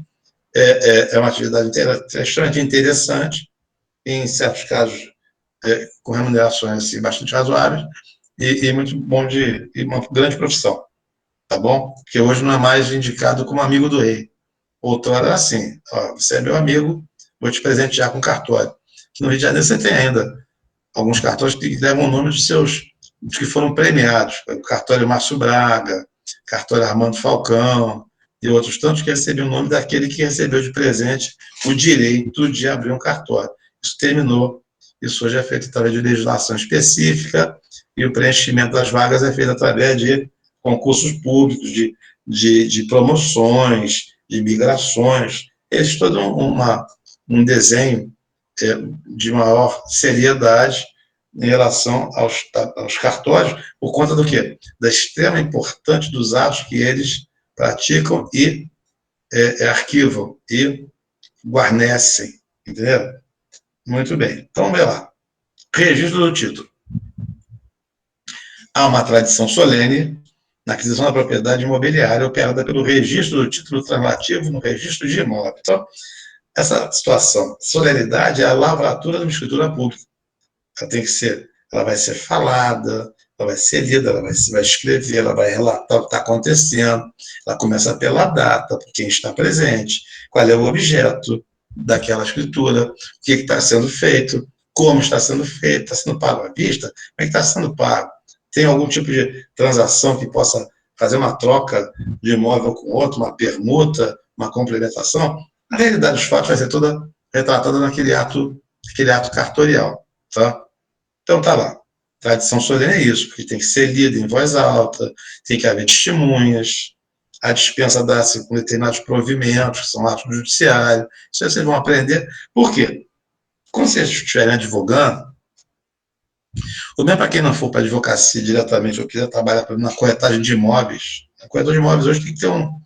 [SPEAKER 1] é uma atividade extremamente interessante, em certos casos com remunerações assim, bastante razoáveis, e muito bom e uma grande profissão, tá bom? Porque hoje não é mais indicado como amigo do rei. Outrora era assim, ó, você é meu amigo, vou te presentear com cartório. Que no Rio de Janeiro você tem ainda alguns cartórios que levam o nome dos que foram premiados, o cartório Márcio Braga, cartório Armando Falcão, e outros tantos que recebiam o nome daquele que recebeu de presente o direito de abrir um cartório. Isso terminou, isso hoje é feito através de legislação específica, e o preenchimento das vagas é feito através de concursos públicos, de promoções, de migrações. Existe todo um desenho de maior seriedade em relação aos cartórios, por conta do quê? Da extrema importância dos atos que eles praticam e arquivam e guarnecem, entendeu? Muito bem. Então, vamos ver lá. Registro do título. Há uma tradição solene na aquisição da propriedade imobiliária operada pelo registro do título translativo no registro de imóvel. Então, essa situação, solenidade é a lavratura de uma escritura pública. Ela vai ser falada, ela vai ser lida, vai escrever, ela vai relatar o que está acontecendo, ela começa pela data, por quem está presente, qual é o objeto daquela escritura, o que está sendo feito, como está sendo feito, está sendo pago à vista, como é que está sendo pago, tem algum tipo de transação que possa fazer uma troca de imóvel com outro, uma permuta, uma complementação. A realidade dos fatos vai ser toda retratada naquele ato cartorial, tá? Então tá lá. Tradição solene é isso, porque tem que ser lido em voz alta, tem que haver testemunhas, a dispensa dá-se com determinados provimentos, que são atos do judiciário. Isso vocês vão aprender. Por quê? Quando vocês estiverem advogando, ou mesmo para quem não for para advocacia diretamente, ou quiser trabalhar na corretagem de imóveis, a corretor de imóveis hoje tem que ter um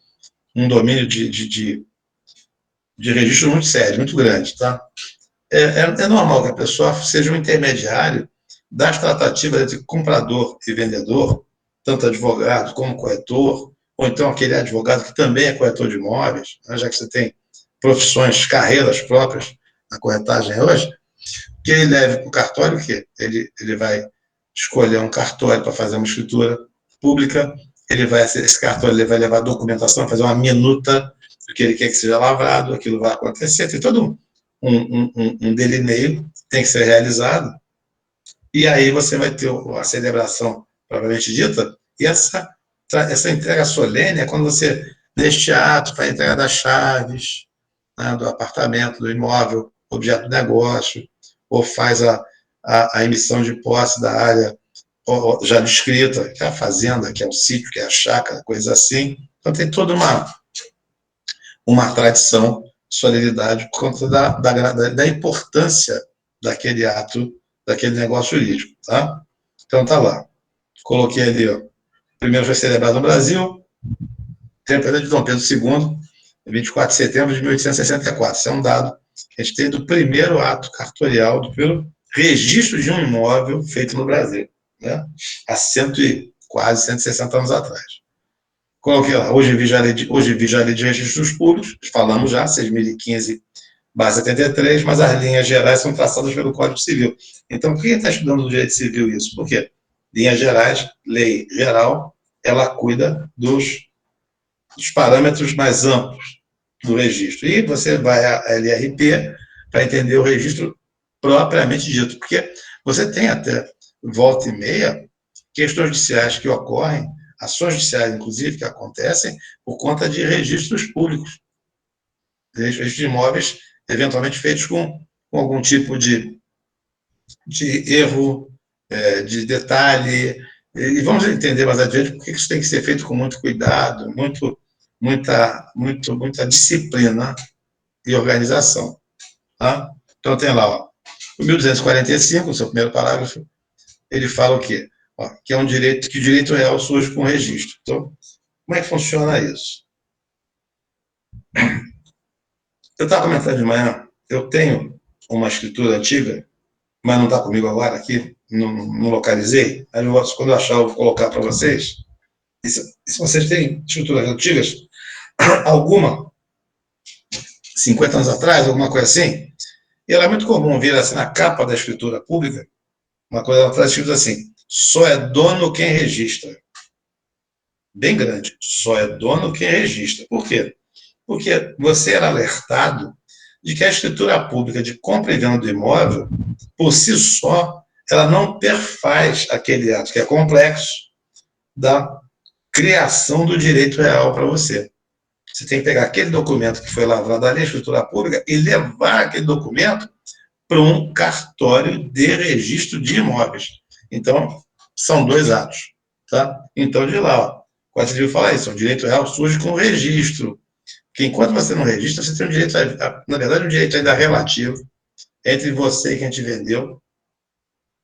[SPEAKER 1] domínio de registro muito sério, muito grande, tá? É normal que a pessoa seja um intermediário das tratativas entre comprador e vendedor, tanto advogado como corretor, ou então aquele advogado que também é corretor de imóveis, né, já que você tem profissões, carreiras próprias na corretagem hoje, que ele leve para o cartório, o quê? Ele vai escolher um cartório para fazer uma escritura pública, esse cartório ele vai levar documentação, fazer uma minuta do que ele quer que seja lavrado, aquilo vai acontecer, tem todo um delineio que tem que ser realizado, e aí você vai ter a celebração propriamente dita, e essa entrega solene é quando você, neste ato, faz a entrega das chaves, né, do apartamento, do imóvel, objeto do negócio, ou faz a emissão de posse da área já descrita, que é a fazenda, que é o sítio, que é a chácara, coisa assim. Então tem toda uma tradição, solenidade, por conta da importância daquele ato, daquele negócio jurídico. Tá? Então tá lá. Coloquei ali, ó. Primeiro foi celebrado no Brasil, tempo de Dom Pedro II, 24 de setembro de 1864. Isso é um dado que a gente tem do primeiro ato cartorial, do primeiro registro de um imóvel feito no Brasil, né? Há quase 160 anos atrás. Coloquei lá, hoje vi já a lei de registros públicos, falamos já, 6.015/73, mas as linhas gerais são traçadas pelo Código Civil. Então, quem está estudando no direito civil isso? Por quê? Linhas gerais, lei geral, ela cuida dos parâmetros mais amplos do registro. E você vai à LRP para entender o registro propriamente dito, porque você tem até volta e meia questões judiciais que ocorrem, ações judiciais, inclusive, que acontecem por conta de registros públicos, registros de imóveis eventualmente feitos com algum tipo de erro, de detalhe, E vamos entender mais adiante por que isso tem que ser feito com muito cuidado, muita disciplina e organização. Tá? Então, tem lá, ó, o 1245, o seu primeiro parágrafo, ele fala o quê? Ó, que é um direito, que o direito real surge com o registro. Então, como é que funciona isso? Eu estava comentando de manhã, eu tenho uma escritura antiga, mas não está comigo agora aqui, não localizei. Aí quando eu achar, eu vou colocar para vocês. E se vocês têm escrituras antigas, alguma, 50 anos atrás, alguma coisa assim, e era muito comum vir assim na capa da escritura pública, uma coisa atrás escrito assim: só é dono quem registra. Bem grande, só é dono quem registra. Por quê? Porque você era alertado de que a escritura pública de compra e venda do imóvel, por si só, ela não perfaz aquele ato que é complexo da criação do direito real para você. Você tem que pegar aquele documento que foi lavrado ali, a escritura pública, e levar aquele documento para um cartório de registro de imóveis. Então, são dois atos. Tá? Então, de lá, ó, o Código Civil fala isso, o direito real surge com o registro. Porque enquanto você não registra, você tem um direito, na verdade, um direito ainda relativo entre você e quem te vendeu,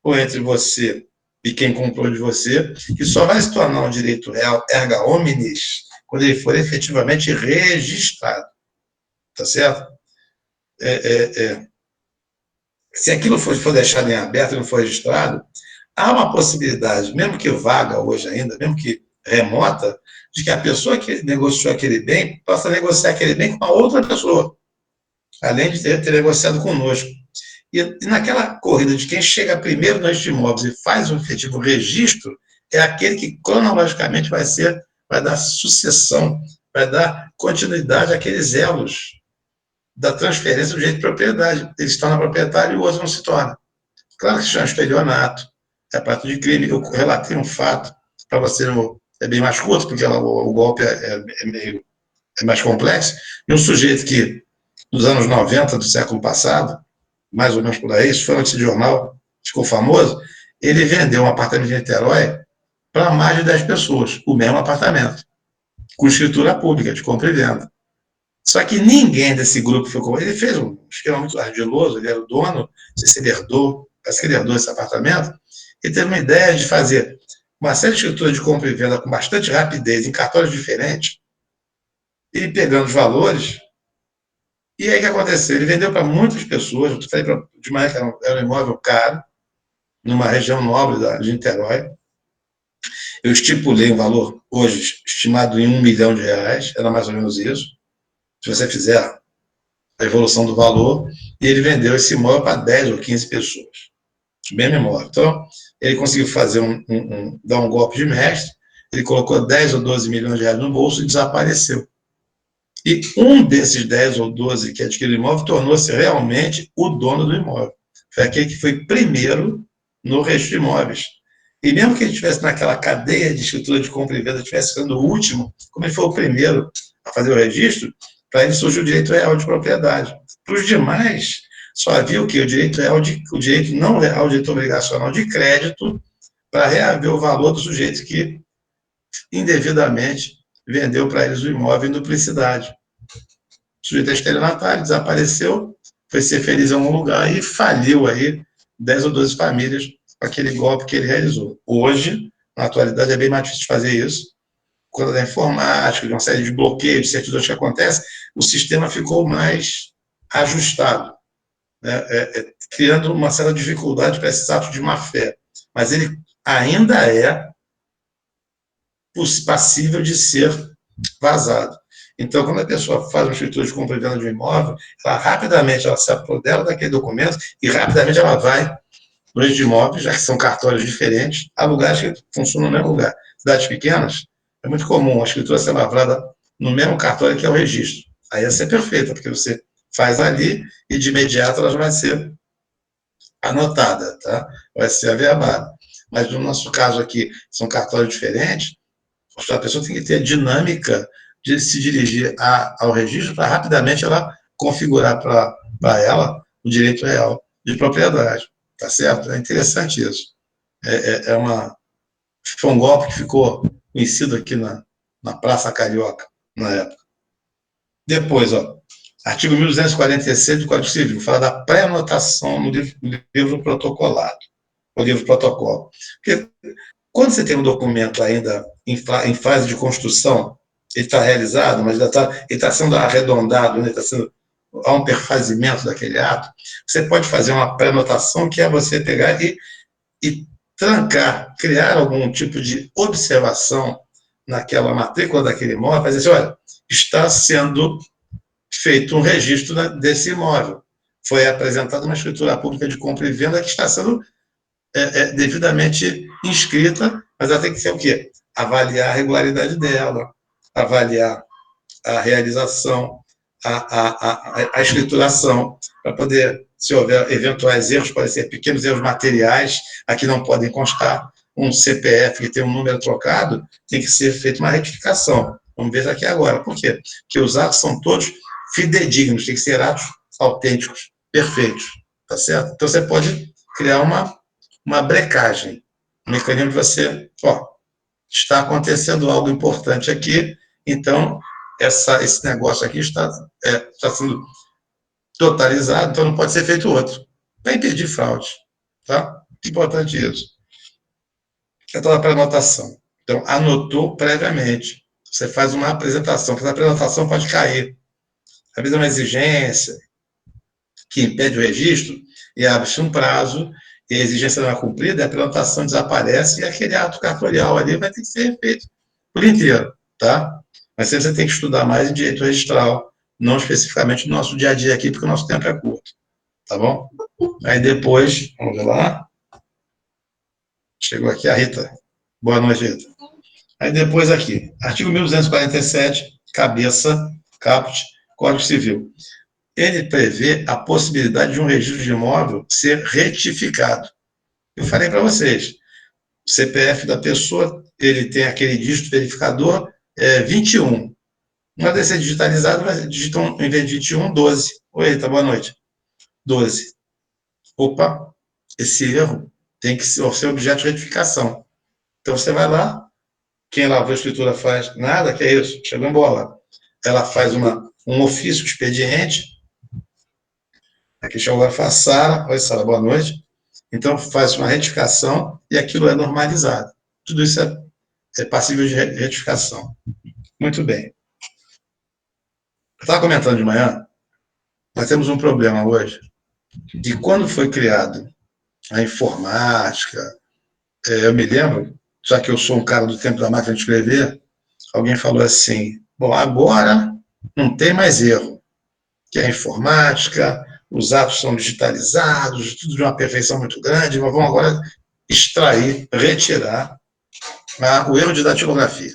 [SPEAKER 1] ou entre você e quem comprou de você, que só vai se tornar um direito real erga omnes quando ele for efetivamente registrado. Tá certo? Se aquilo for deixado em aberto e não for registrado, há uma possibilidade, mesmo que vaga hoje ainda, mesmo que remota, de que a pessoa que negociou aquele bem possa negociar aquele bem com uma outra pessoa, além de ter negociado conosco. E naquela corrida de quem chega primeiro nos imóveis e faz o efetivo registro, é aquele que cronologicamente vai dar sucessão, vai dar continuidade àqueles elos da transferência do direito de propriedade. Ele se torna proprietário e o outro não se torna. Claro que isso é um estelionato, é parte de crime. Eu relatei um fato, para você, é bem mais curto, porque o golpe é mais complexo, e um sujeito que, nos anos 90 do século passado, mais ou menos por aí, isso foi antes de jornal, ficou famoso, ele vendeu um apartamento em Niterói para mais de 10 pessoas, o mesmo apartamento, com escritura pública, de compra e venda. Só que ninguém desse grupo ficou. Ele fez um esquema muito ardiloso, ele era o dono, não sei se ele herdou, parece que ele herdou esse apartamento, e teve uma ideia de fazer uma série de escrituras de compra e venda com bastante rapidez, em cartórios diferentes, e pegando os valores. E aí o que aconteceu? Ele vendeu para muitas pessoas, eu falei de manhã que era um imóvel caro, numa região nobre de Niterói. Eu estipulei um valor hoje estimado em R$ 1 milhão, era mais ou menos isso. Se você fizer a evolução do valor, e ele vendeu esse imóvel para 10 ou 15 pessoas, mesmo imóvel. Então, ele conseguiu fazer dar um golpe de mestre, ele colocou 10 ou 12 milhões de reais no bolso e desapareceu. E um desses 10 ou 12 que adquiriu o imóvel tornou-se realmente o dono do imóvel. Foi aquele que foi primeiro no registro de imóveis. E mesmo que ele estivesse naquela cadeia de escritura de compra e venda, estivesse sendo o último, como ele foi o primeiro a fazer o registro, para ele surgiu o direito real de propriedade. Para os demais, só havia o quê? O direito não real, o direito obrigacional de crédito, para reaver o valor do sujeito que indevidamente vendeu para eles o imóvel em duplicidade. O sujeito é estelionatário, desapareceu, foi ser feliz em algum lugar e faliu aí 10 ou 12 famílias com aquele golpe que ele realizou. Hoje, na atualidade, é bem mais difícil fazer isso. Por conta da informática, de uma série de bloqueios, de certidões que acontecem, o sistema ficou mais ajustado, né? Criando uma certa dificuldade para esses atos de má-fé. Mas ele ainda é passível de ser vazado. Então, quando a pessoa faz uma escritura de compra e venda de um imóvel, ela rapidamente se apodera daquele documento e rapidamente ela vai nos de imóveis, já que são cartórios diferentes, há lugares que funcionam no mesmo lugar. Cidades pequenas, é muito comum a escritura ser lavrada no mesmo cartório que é o registro. Aí ia ser perfeita, porque você faz ali e de imediato ela já vai ser anotada, tá? Vai ser averbada. Mas no nosso caso aqui, são cartórios diferentes, a pessoa tem que ter a dinâmica de se dirigir ao registro para rapidamente ela configurar para ela o direito real de propriedade. Tá certo? É interessante isso. É uma Foi um golpe que ficou conhecido aqui na Praça Carioca, na época. Depois, ó, artigo 1246 do Código Civil, fala da pré-anotação no livro protocolado, o livro protocolo. Porque quando você tem um documento ainda em fase de construção, ele está realizado, mas ele está sendo arredondado, né? Há um perfazimento daquele ato, você pode fazer uma pré-anotação, que é você pegar e trancar, criar algum tipo de observação naquela matrícula daquele imóvel, para dizer assim, olha, está sendo feito um registro desse imóvel. Foi apresentada uma escritura pública de compra e venda que está sendo devidamente inscrita, mas ela tem que ser o quê? Avaliar a regularidade dela, avaliar a realização, a escrituração, para poder, se houver eventuais erros, podem ser pequenos erros materiais, aqui não podem constar. Um CPF que tem um número trocado, tem que ser feita uma retificação. Vamos ver aqui agora. Por quê? Porque os atos são todos fidedignos, tem que ser atos autênticos, perfeitos. Tá certo? Então, você pode criar uma brecagem, um mecanismo de você, ó, está acontecendo algo importante aqui, então esse negócio aqui está sendo totalizado, então não pode ser feito outro. Para impedir fraude. Tá? Importante isso. Então, a pré-anotação. Então, anotou previamente. Você faz uma apresentação, porque a apresentação pode cair. Às vezes é uma exigência que impede o registro e abre-se um prazo e a exigência não é cumprida, a apresentação desaparece e aquele ato cartorial ali vai ter que ser feito por inteiro, tá? Mas você tem que estudar mais em direito registral, não especificamente no nosso dia a dia aqui, porque o nosso tempo é curto, tá bom? Aí depois, vamos ver lá. Chegou aqui a Rita. Boa noite, Rita. Aí depois aqui, artigo 1247, cabeça, caput, Código Civil. Ele prevê a possibilidade de um registro de imóvel ser retificado. Eu falei para vocês, o CPF da pessoa, ele tem aquele dígito verificador 21. Uma vez ser digitalizado, vai digitar, em vez de 21, 12. Oi, Rita, boa noite. 12. Opa, esse erro tem que ser objeto de retificação. Então, você vai lá, quem lavou a escritura faz nada, que é isso, chegou em bola. Ela faz um ofício expediente. Aqui chegou a Sara. Oi, Sara, boa noite. Então, faz uma retificação e aquilo é normalizado. Tudo isso é passível de retificação. Muito bem. Eu estava comentando de manhã, nós temos um problema hoje, de quando foi criado a informática. Eu me lembro, já que eu sou um cara do tempo da máquina de escrever, alguém falou assim, bom, agora não tem mais erro, que a informática, os atos são digitalizados, tudo de uma perfeição muito grande, mas vamos agora extrair, retirar o erro de datilografia.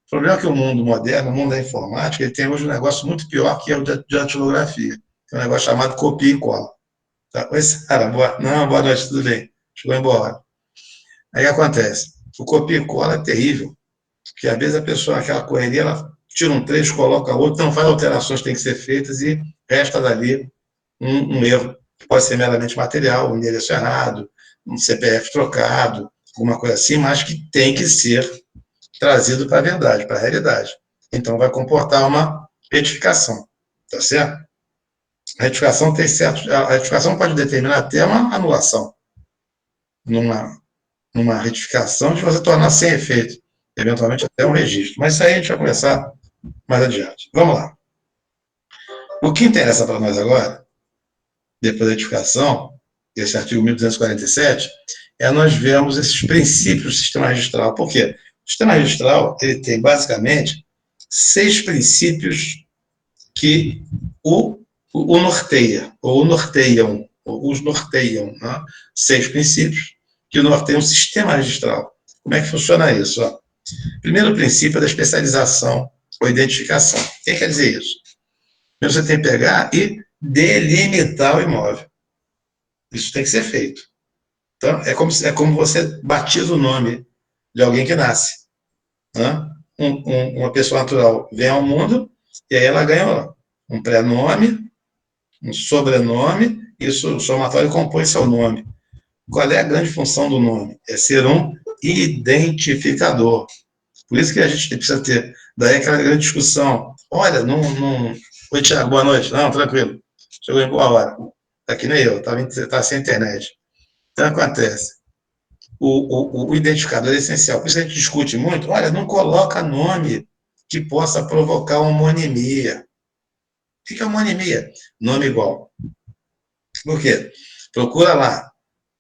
[SPEAKER 1] O problema é que o mundo moderno, o mundo da informática, ele tem hoje um negócio muito pior que erro de datilografia. Tem um negócio chamado copia e cola. Tá? Oi, Sara, boa noite, tudo bem? Chegou embora. Aí acontece, o copia e cola é terrível, porque às vezes a pessoa, naquela correria, ela tira um trecho, coloca outro, não faz alterações que têm que ser feitas e resta dali um erro, que pode ser meramente material, um endereço errado, um CPF trocado, alguma coisa assim, mas que tem que ser trazido para a verdade, para a realidade. Então, vai comportar uma retificação, tá certo? A retificação a retificação pode determinar até uma anulação numa retificação de você tornar sem efeito, eventualmente até um registro. Mas isso aí a gente vai conversar mais adiante. Vamos lá. O que interessa para nós agora, depois da retificação, esse artigo 1247, nós vermos esses princípios do sistema registral. Por quê? O sistema registral ele tem, basicamente, 6 princípios que o norteia, ou norteiam, ou os norteiam. Né? 6 princípios que norteiam o sistema registral. Como é que funciona isso? Ó? Primeiro princípio é da especialização ou identificação. O que quer dizer isso? Primeiro você tem que pegar e delimitar o imóvel. Isso tem que ser feito. Então, é como você batiza o nome de alguém que nasce. Né? Uma pessoa natural vem ao mundo e aí ela ganha um pré-nome, um sobrenome, e o somatório compõe seu nome. Qual é a grande função do nome? É ser um identificador. Por isso que a gente precisa ter, daí aquela grande discussão. Olha, não... Oi, Tiago, boa noite. Não, tranquilo. Chegou em boa hora. Tá que nem eu, estava sem internet. Então, acontece. O identificador é essencial. Por isso a gente discute muito. Olha, não coloca nome que possa provocar homonimia. O que é homonimia? Nome igual. Por quê? Procura lá,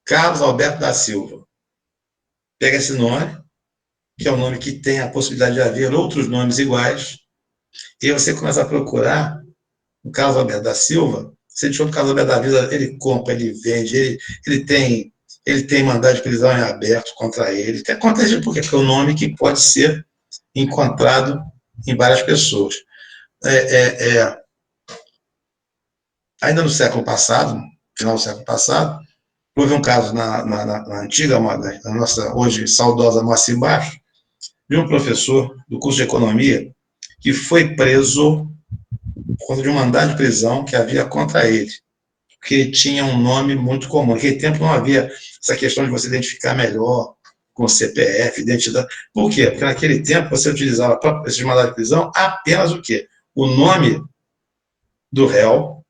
[SPEAKER 1] Carlos Alberto da Silva. Pega esse nome, que é um nome que tem a possibilidade de haver outros nomes iguais, e aí você começa a procurar o Carlos Alberto da Silva. Você deixou o Carlos Alberto da Vida, ele compra, ele vende, ele tem mandado de prisão em aberto contra ele. Acontece por quê? Porque é um nome que pode ser encontrado em várias pessoas. Ainda no século passado, final do século passado, houve um caso na antiga, na nossa hoje saudosa Moacir Baixo, de um professor do curso de economia que foi preso por conta de um mandado de prisão que havia contra ele, porque tinha um nome muito comum. Naquele tempo não havia essa questão de você identificar melhor com CPF, identidade. Por quê? Porque naquele tempo você utilizava esse mandado de prisão apenas o quê? O nome do réu,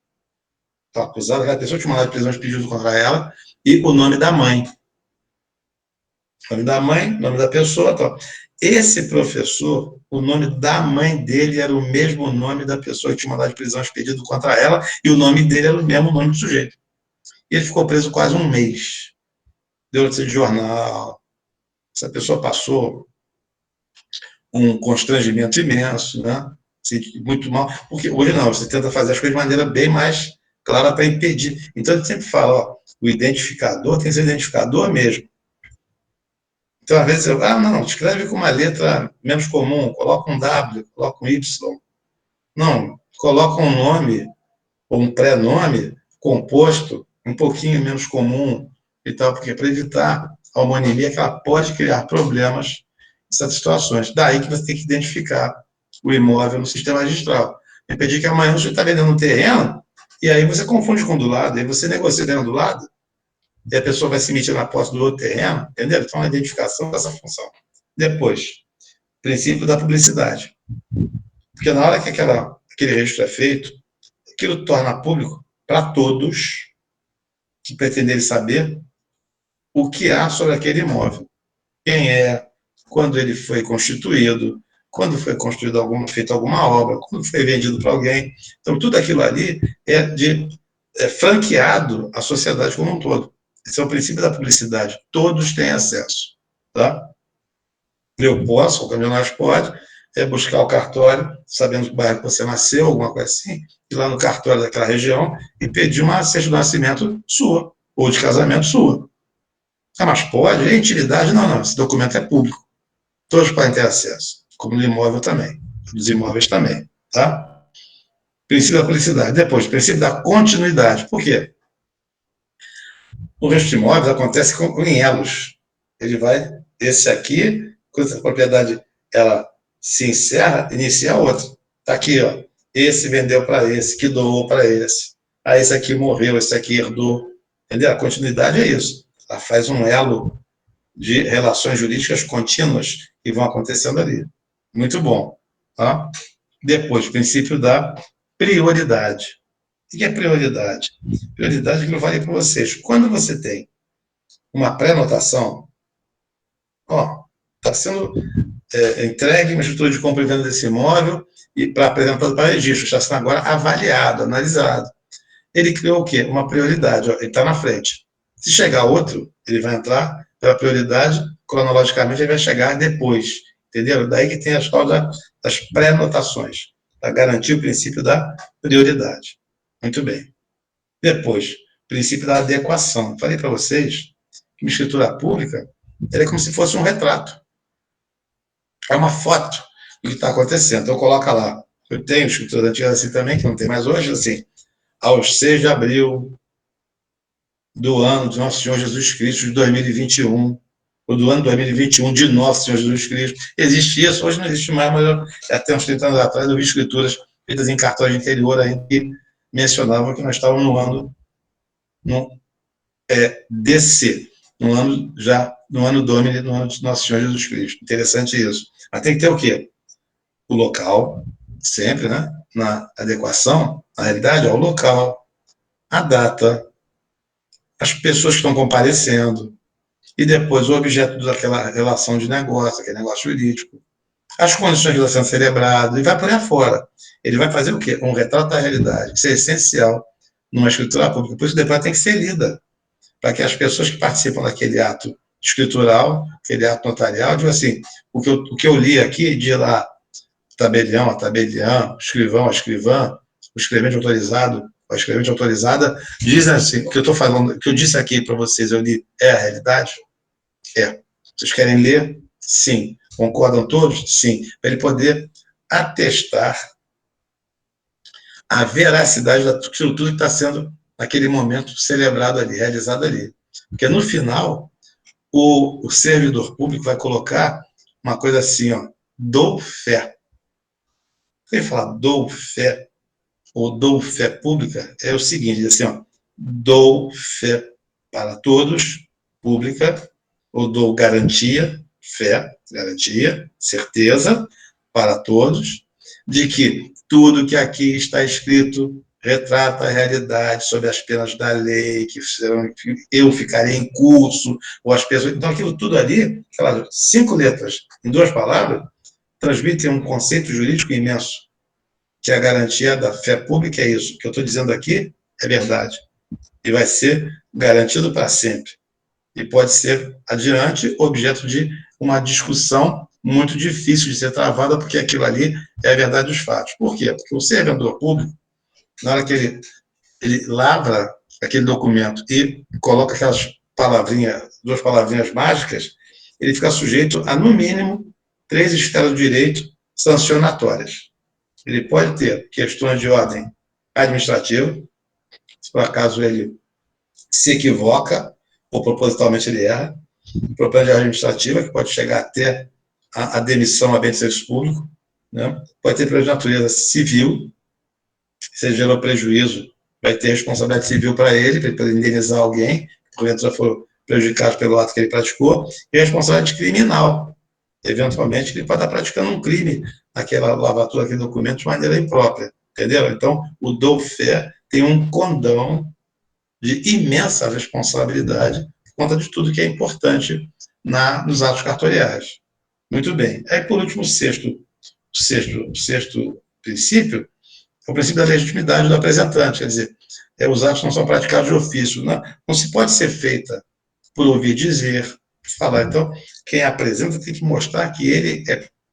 [SPEAKER 1] do acusado, aquela pessoa que tinha mandado de prisão de pedido contra ela, e o nome da mãe. O nome da mãe, o nome da pessoa. Tal. Esse professor, o nome da mãe dele era o mesmo nome da pessoa que tinha mandado de prisão expedido contra ela, e o nome dele era o mesmo nome do sujeito. E ele ficou preso quase um mês. Deu notícia de jornal. Essa pessoa passou um constrangimento imenso, né? Muito mal. Porque hoje não, você tenta fazer as coisas de maneira bem mais clara para impedir. Então, ele sempre fala, ó, o identificador tem que ser identificador mesmo. Então, às vezes, não, escreve com uma letra menos comum, coloca um W, coloca um Y. Não, coloca um nome ou um pré-nome composto um pouquinho menos comum e tal, porque para evitar a homonimia, que ela pode criar problemas em certas situações. Daí que você tem que identificar o imóvel no sistema registral. Impedir que amanhã você está vendendo um terreno e aí você confunde com o do lado, aí você negocia dentro do lado e a pessoa vai se emitir na posse do outro terreno, entendeu? Então, a identificação dessa função. Depois, princípio da publicidade. Porque na hora que aquele registro é feito, aquilo torna público para todos que pretenderem saber o que há sobre aquele imóvel. Quem é, quando ele foi constituído, quando foi construído feita alguma obra, quando foi vendido para alguém. Então, tudo aquilo ali é franqueado à sociedade como um todo. Esse é o princípio da publicidade. Todos têm acesso. Tá? Eu posso, qualquer um de nós pode, buscar o cartório, sabendo que bairro que você nasceu, alguma coisa assim, ir lá no cartório daquela região e pedir uma certidão de nascimento sua, ou de casamento sua. Mas pode? É intimidade? Não, esse documento é público. Todos podem ter acesso, como no imóvel também, dos imóveis também. Tá? Princípio da publicidade. Depois, princípio da continuidade. Por quê? O registro de imóveis acontece em elos. Ele vai, esse aqui, quando essa propriedade ela se encerra, inicia a outra. Está aqui, ó. Esse vendeu para esse, que doou para esse. Aí esse aqui morreu, esse aqui herdou. Entendeu? A continuidade é isso. Ela faz um elo de relações jurídicas contínuas que vão acontecendo ali. Muito bom. Tá? Depois, princípio da prioridade. O que é prioridade? Prioridade é que eu falei para vocês. Quando você tem uma pré-notação, ó, está sendo entregue uma estrutura de compra e venda desse imóvel e para apresentado para registro, está sendo agora avaliado, analisado. Ele criou o quê? Uma prioridade, ó, ele está na frente. Se chegar outro, ele vai entrar pela prioridade, cronologicamente ele vai chegar depois, entendeu? Daí que tem as tal das pré-notações, para garantir o princípio da prioridade. Muito bem. Depois, princípio da adequação. Falei para vocês que uma escritura pública é como se fosse um retrato. É uma foto do que está acontecendo. Então, coloca lá. Eu tenho escritura antiga assim também, que não tem mais hoje, assim, aos 6 de abril do ano de Nosso Senhor Jesus Cristo de 2021, ou do ano 2021 de Nosso Senhor Jesus Cristo. Existe isso, hoje não existe mais, mas até uns 30 anos atrás eu vi escrituras feitas em cartório interior ainda que mencionavam que nós estávamos no ano DC, no ano já no ano Domini, no ano de Nosso Senhor Jesus Cristo. Interessante isso. Mas tem que ter o quê? O local, sempre, né? Na adequação, na realidade, ao local, a data, as pessoas que estão comparecendo, e depois o objeto daquela relação de negócio, aquele negócio jurídico, as condições de estar sendo celebrado, e vai por aí afora. Ele vai fazer o quê? Um retrato da realidade. Isso é essencial numa escritura pública. Por isso, depois tem que ser lida, para que as pessoas que participam daquele ato escritural, aquele ato notarial, digam assim, o que eu li aqui, de lá, tabelião a tabelião, escrivão a escrivã, o escrevente autorizado, a escrevente autorizada, dizem assim, o que eu estou falando, o que eu disse aqui para vocês, eu li, é a realidade? É. Vocês querem ler? Sim. Concordam todos? Sim. Para ele poder atestar a veracidade daquilo tudo que está sendo, naquele momento, celebrado ali, realizado ali. Porque, no final, o servidor público vai colocar uma coisa assim, ó, dou fé. Ele fala dou fé, ou dou fé pública, é o seguinte, assim, ó, dou fé para todos, pública, ou dou garantia, fé, garantia, certeza para todos, de que tudo que aqui está escrito retrata a realidade sobre as penas da lei, que eu ficarei em curso, ou as pessoas. Então, aquilo tudo ali, aquelas 5 letras em 2 palavras, transmitem um conceito jurídico imenso, que a garantia da fé pública é isso. O que eu estou dizendo aqui é verdade. E vai ser garantido para sempre. E pode ser, adiante, objeto de uma discussão muito difícil de ser travada, porque aquilo ali é a verdade dos fatos. Por quê? Porque o servidor público, na hora que ele lavra aquele documento e coloca aquelas palavrinhas, 2 palavrinhas mágicas, ele fica sujeito a, no mínimo, 3 esferas do direito sancionatórias. Ele pode ter questões de ordem administrativa, se por acaso ele se equivoca, ou propositalmente ele erra, problema de ordem administrativa, que pode chegar até a demissão a bem de serviço público, né? Pode ter problema de natureza civil, se ele gerou prejuízo, vai ter responsabilidade civil para ele indenizar alguém, que porventura for prejudicado pelo ato que ele praticou, e responsabilidade criminal. Eventualmente, ele pode estar praticando um crime naquela lavatura, aquele documento, de maneira imprópria. Entendeu? Então, o dou-fé tem um condão de imensa responsabilidade por conta de tudo que é importante nos atos cartoriais. Muito bem. Aí, por último, o sexto princípio é o princípio da legitimidade do apresentante, quer dizer, os atos não são praticados de ofício, não se pode ser feita por ouvir dizer, por falar. Então, quem apresenta tem que mostrar que ele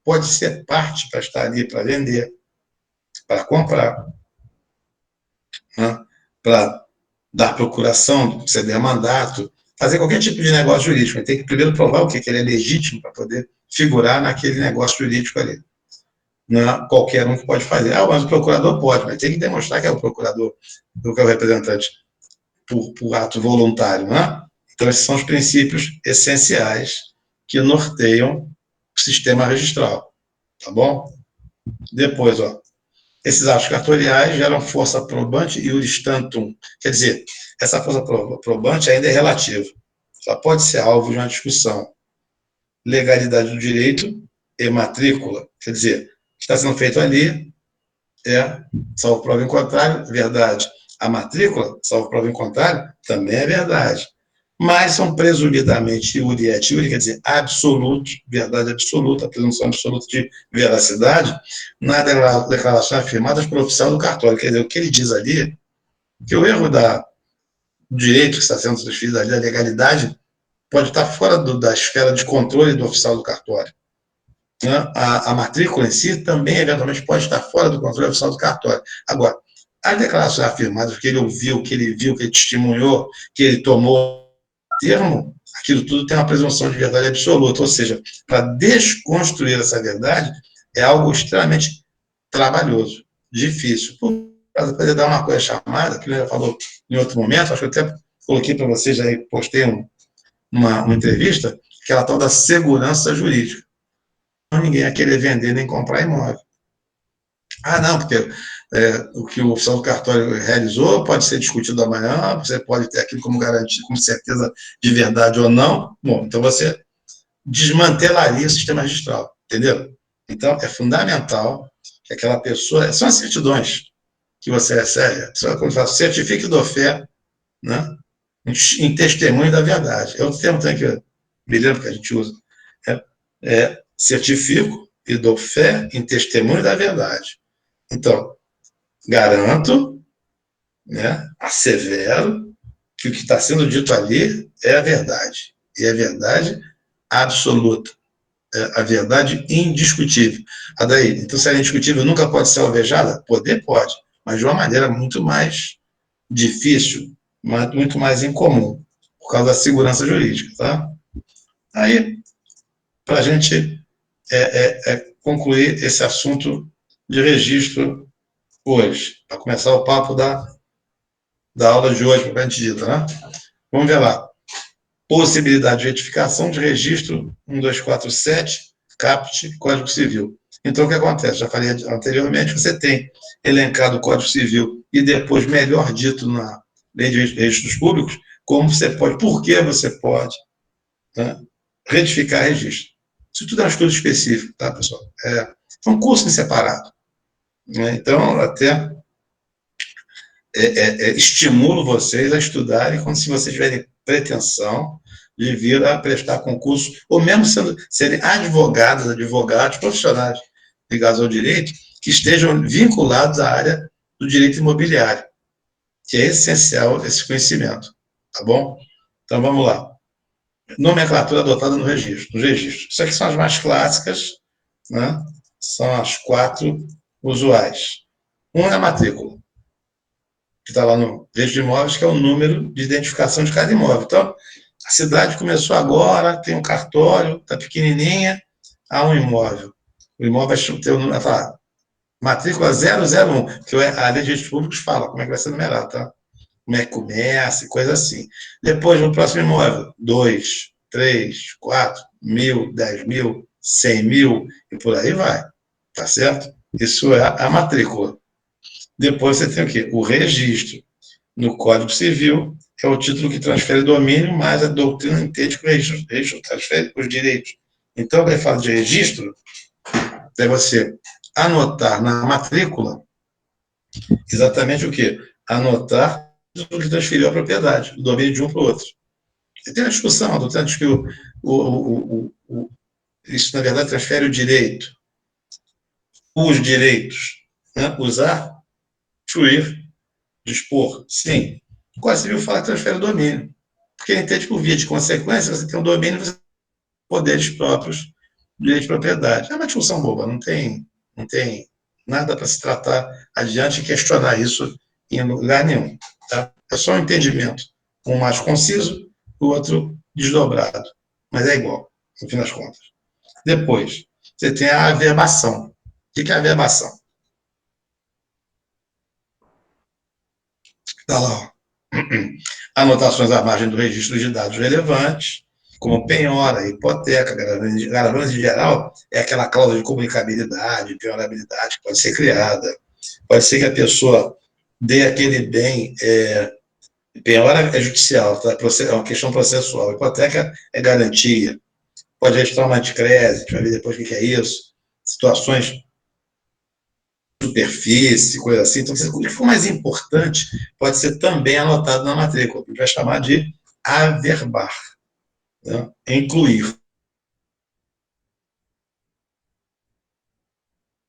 [SPEAKER 1] pode ser parte para estar ali, para vender, para comprar, né? Para dar procuração, ceder mandato, fazer qualquer tipo de negócio jurídico. Ele tem que primeiro provar o quê? Que ele é legítimo para poder figurar naquele negócio jurídico ali. Não é qualquer um que pode fazer. Ah, mas o procurador pode, mas tem que demonstrar que é o procurador, que é o representante por ato voluntário, né? Então, esses são os princípios essenciais que norteiam o sistema registral, tá bom? Depois, ó, esses atos cartoriais geram força probante e iuris tantum. Quer dizer, essa força probante ainda é relativa. Ela pode ser alvo de uma discussão. Legalidade do direito e matrícula. Quer dizer, o que está sendo feito ali salvo prova em contrário, verdade. A matrícula, salvo prova em contrário, também é verdade. Mas são presumidamente iuri et iuri, quer dizer, absoluto, verdade absoluta, presunção absoluta de veracidade, na declaração afirmada por oficial do cartório. Quer dizer, o que ele diz ali, que o erro do direito que está sendo transferido ali, da legalidade, pode estar fora da esfera de controle do oficial do cartório. Né? A matrícula em si também, eventualmente, pode estar fora do controle oficial do cartório. Agora, as declarações afirmadas, que ele ouviu, que ele viu, que ele testemunhou, que ele tomou termo, aquilo tudo tem uma presunção de verdade absoluta. Ou seja, para desconstruir essa verdade é algo extremamente trabalhoso, difícil. Para poder dar uma coisa chamada, que eu já falou em outro momento, acho que eu até coloquei para vocês, aí postei uma entrevista, que é a tal da segurança jurídica. Ninguém ia querer vender nem comprar imóvel. Ah, não, porque o que o oficial do cartório realizou pode ser discutido amanhã, você pode ter aquilo como garantia, com certeza de verdade ou não. Bom, então você desmantelaria o sistema registral, entendeu? Então, é fundamental que aquela pessoa... São as certidões que você recebe. Quando fala certifique do fé, né? Em testemunho da verdade. É outro termo também que eu me lembro que a gente usa. Certifico e dou fé em testemunho da verdade. Então, garanto, né, assevero que o que está sendo dito ali é a verdade. E é a verdade absoluta. É a verdade indiscutível. Daí, então, se ela é indiscutível, nunca pode ser alvejada? Poder pode, mas de uma maneira muito mais difícil, muito mais incomum, por causa da segurança jurídica. Tá? Aí, para a gente concluir esse assunto de registro hoje, para começar o papo da aula de hoje, para a gente dita, né? Vamos ver lá. Possibilidade de retificação de registro 1247, CAPT, Código Civil. Então, o que acontece? Já falei anteriormente, você tem elencado o Código Civil e depois, melhor dito, na Lei de Registros Públicos, como você pode, por que você pode, né, retificar registro. Isso tudo é um estudo específico, tá, pessoal? É um curso em separado. Né? Então, até estimulo vocês a estudarem como se vocês tiverem pretensão de vir a prestar concurso, ou mesmo serem advogados profissionais ligados ao direito, que estejam vinculados à área do direito imobiliário, que é essencial esse conhecimento, tá bom? Então, vamos lá. Nomenclatura adotada no registro, nos registros. Isso aqui são as mais clássicas, né? São as 4 usuais. Um é a matrícula, que está lá no registro de imóveis, que é o número de identificação de cada imóvel. Então, a cidade começou agora, tem um cartório, está pequenininha, há um imóvel. O imóvel vai ter o número, vai falar, matrícula 001, que a lei de registros públicos fala como é que vai ser numerado, tá? Como é que começa, coisa assim. Depois, no próximo imóvel, 2, 3, 4, 1.000, 10.000, 100.000, e por aí vai, tá certo? Isso é a matrícula. Depois você tem o quê? O registro. No Código Civil, é o título que transfere domínio, mas a doutrina entende que o registro transfere os direitos. Então, quando ele fala de registro, é você anotar na matrícula exatamente o quê? Anotar o que transferiu a propriedade, o domínio de um para o outro. E tem uma discussão, a doutrina diz que isso, na verdade, transfere o direito, os direitos, né? Usar, fruir, dispor, sim. O Código Civil fala que transfere o domínio, porque ele entende por via de consequência, você tem um domínio, você tem poderes próprios, direito de propriedade. É uma discussão boba, não tem nada para se tratar adiante e questionar isso em lugar nenhum. Tá? É só um entendimento, um mais conciso, o outro desdobrado, mas é igual, no fim das contas. Depois, você tem a averbação. O que é a averbação? Está lá, ó. Anotações à margem do registro de dados relevantes, como penhora, hipoteca, gravames em geral, é aquela cláusula de comunicabilidade, penhorabilidade que pode ser criada. Pode ser que a pessoa dê aquele bem, penhora é judicial, tá? É uma questão processual. Hipoteca é garantia. Pode registrar uma anticrédito, vai ver depois o que é isso. Situações superfície, coisa assim. Então, o que for mais importante pode ser também anotado na matrícula, que a gente vai chamar de averbar, né? Incluir.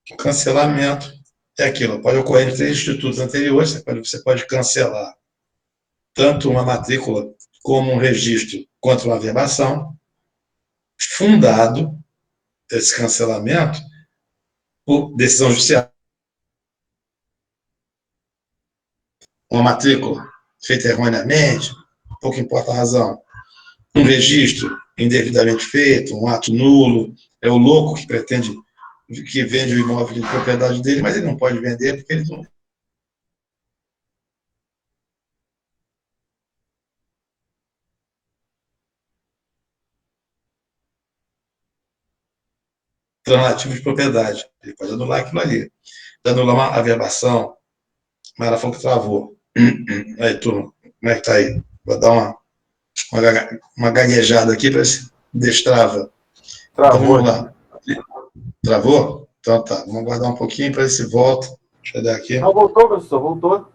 [SPEAKER 1] O cancelamento é aquilo, pode ocorrer em 3 institutos anteriores, você pode cancelar tanto uma matrícula como um registro contra uma averbação, fundado esse cancelamento por decisão judicial. Uma matrícula feita erroneamente, pouco importa a razão, um registro indevidamente feito, um ato nulo, é o louco que pretende, que vende o imóvel de propriedade dele, mas ele não pode vender porque ele não... translativo de propriedade. Ele pode anular aquilo ali. Anular uma averbação. Mara falou que travou. Aí, turma, como é que tá aí? Vou dar uma gaguejada aqui para ver se destrava.
[SPEAKER 2] Travou.
[SPEAKER 1] Então vamos lá. Travou? Então tá, vamos aguardar um pouquinho para ver se volta. Deixa eu dar aqui.
[SPEAKER 2] Não, voltou, professor, voltou.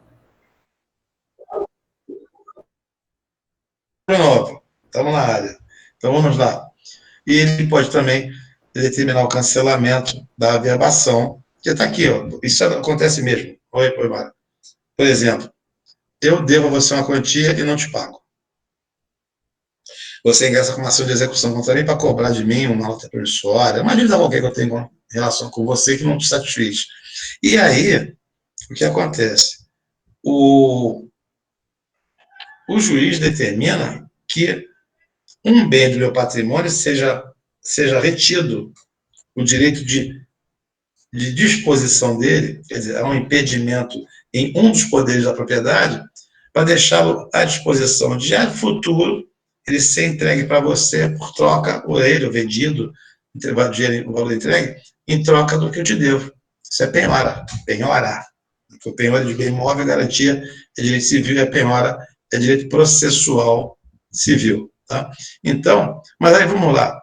[SPEAKER 1] De novo, estamos na área. Então vamos lá. E ele pode também determinar o cancelamento da averbação, que está aqui, ó. Isso acontece mesmo. Oi, Mário. Por exemplo, eu devo a você uma quantia e não te pago. Você ingressa com uma ação de execução contra mim para cobrar de mim uma nota promissória, uma dívida qualquer que eu tenho em relação com você que não te satisfez. E aí, o que acontece? O juiz determina que um bem do meu patrimônio seja retido o direito de disposição dele, quer dizer, há um impedimento em um dos poderes da propriedade, para deixá-lo à disposição de futuro ele ser entregue para você por troca, ou ele, o vendido, o valor entregue, em troca do que eu te devo. Isso é penhora, penhora. Porque o penhora de bem imóvel, garantia é direito civil e a penhora é direito processual civil. Tá? Então, mas aí vamos lá.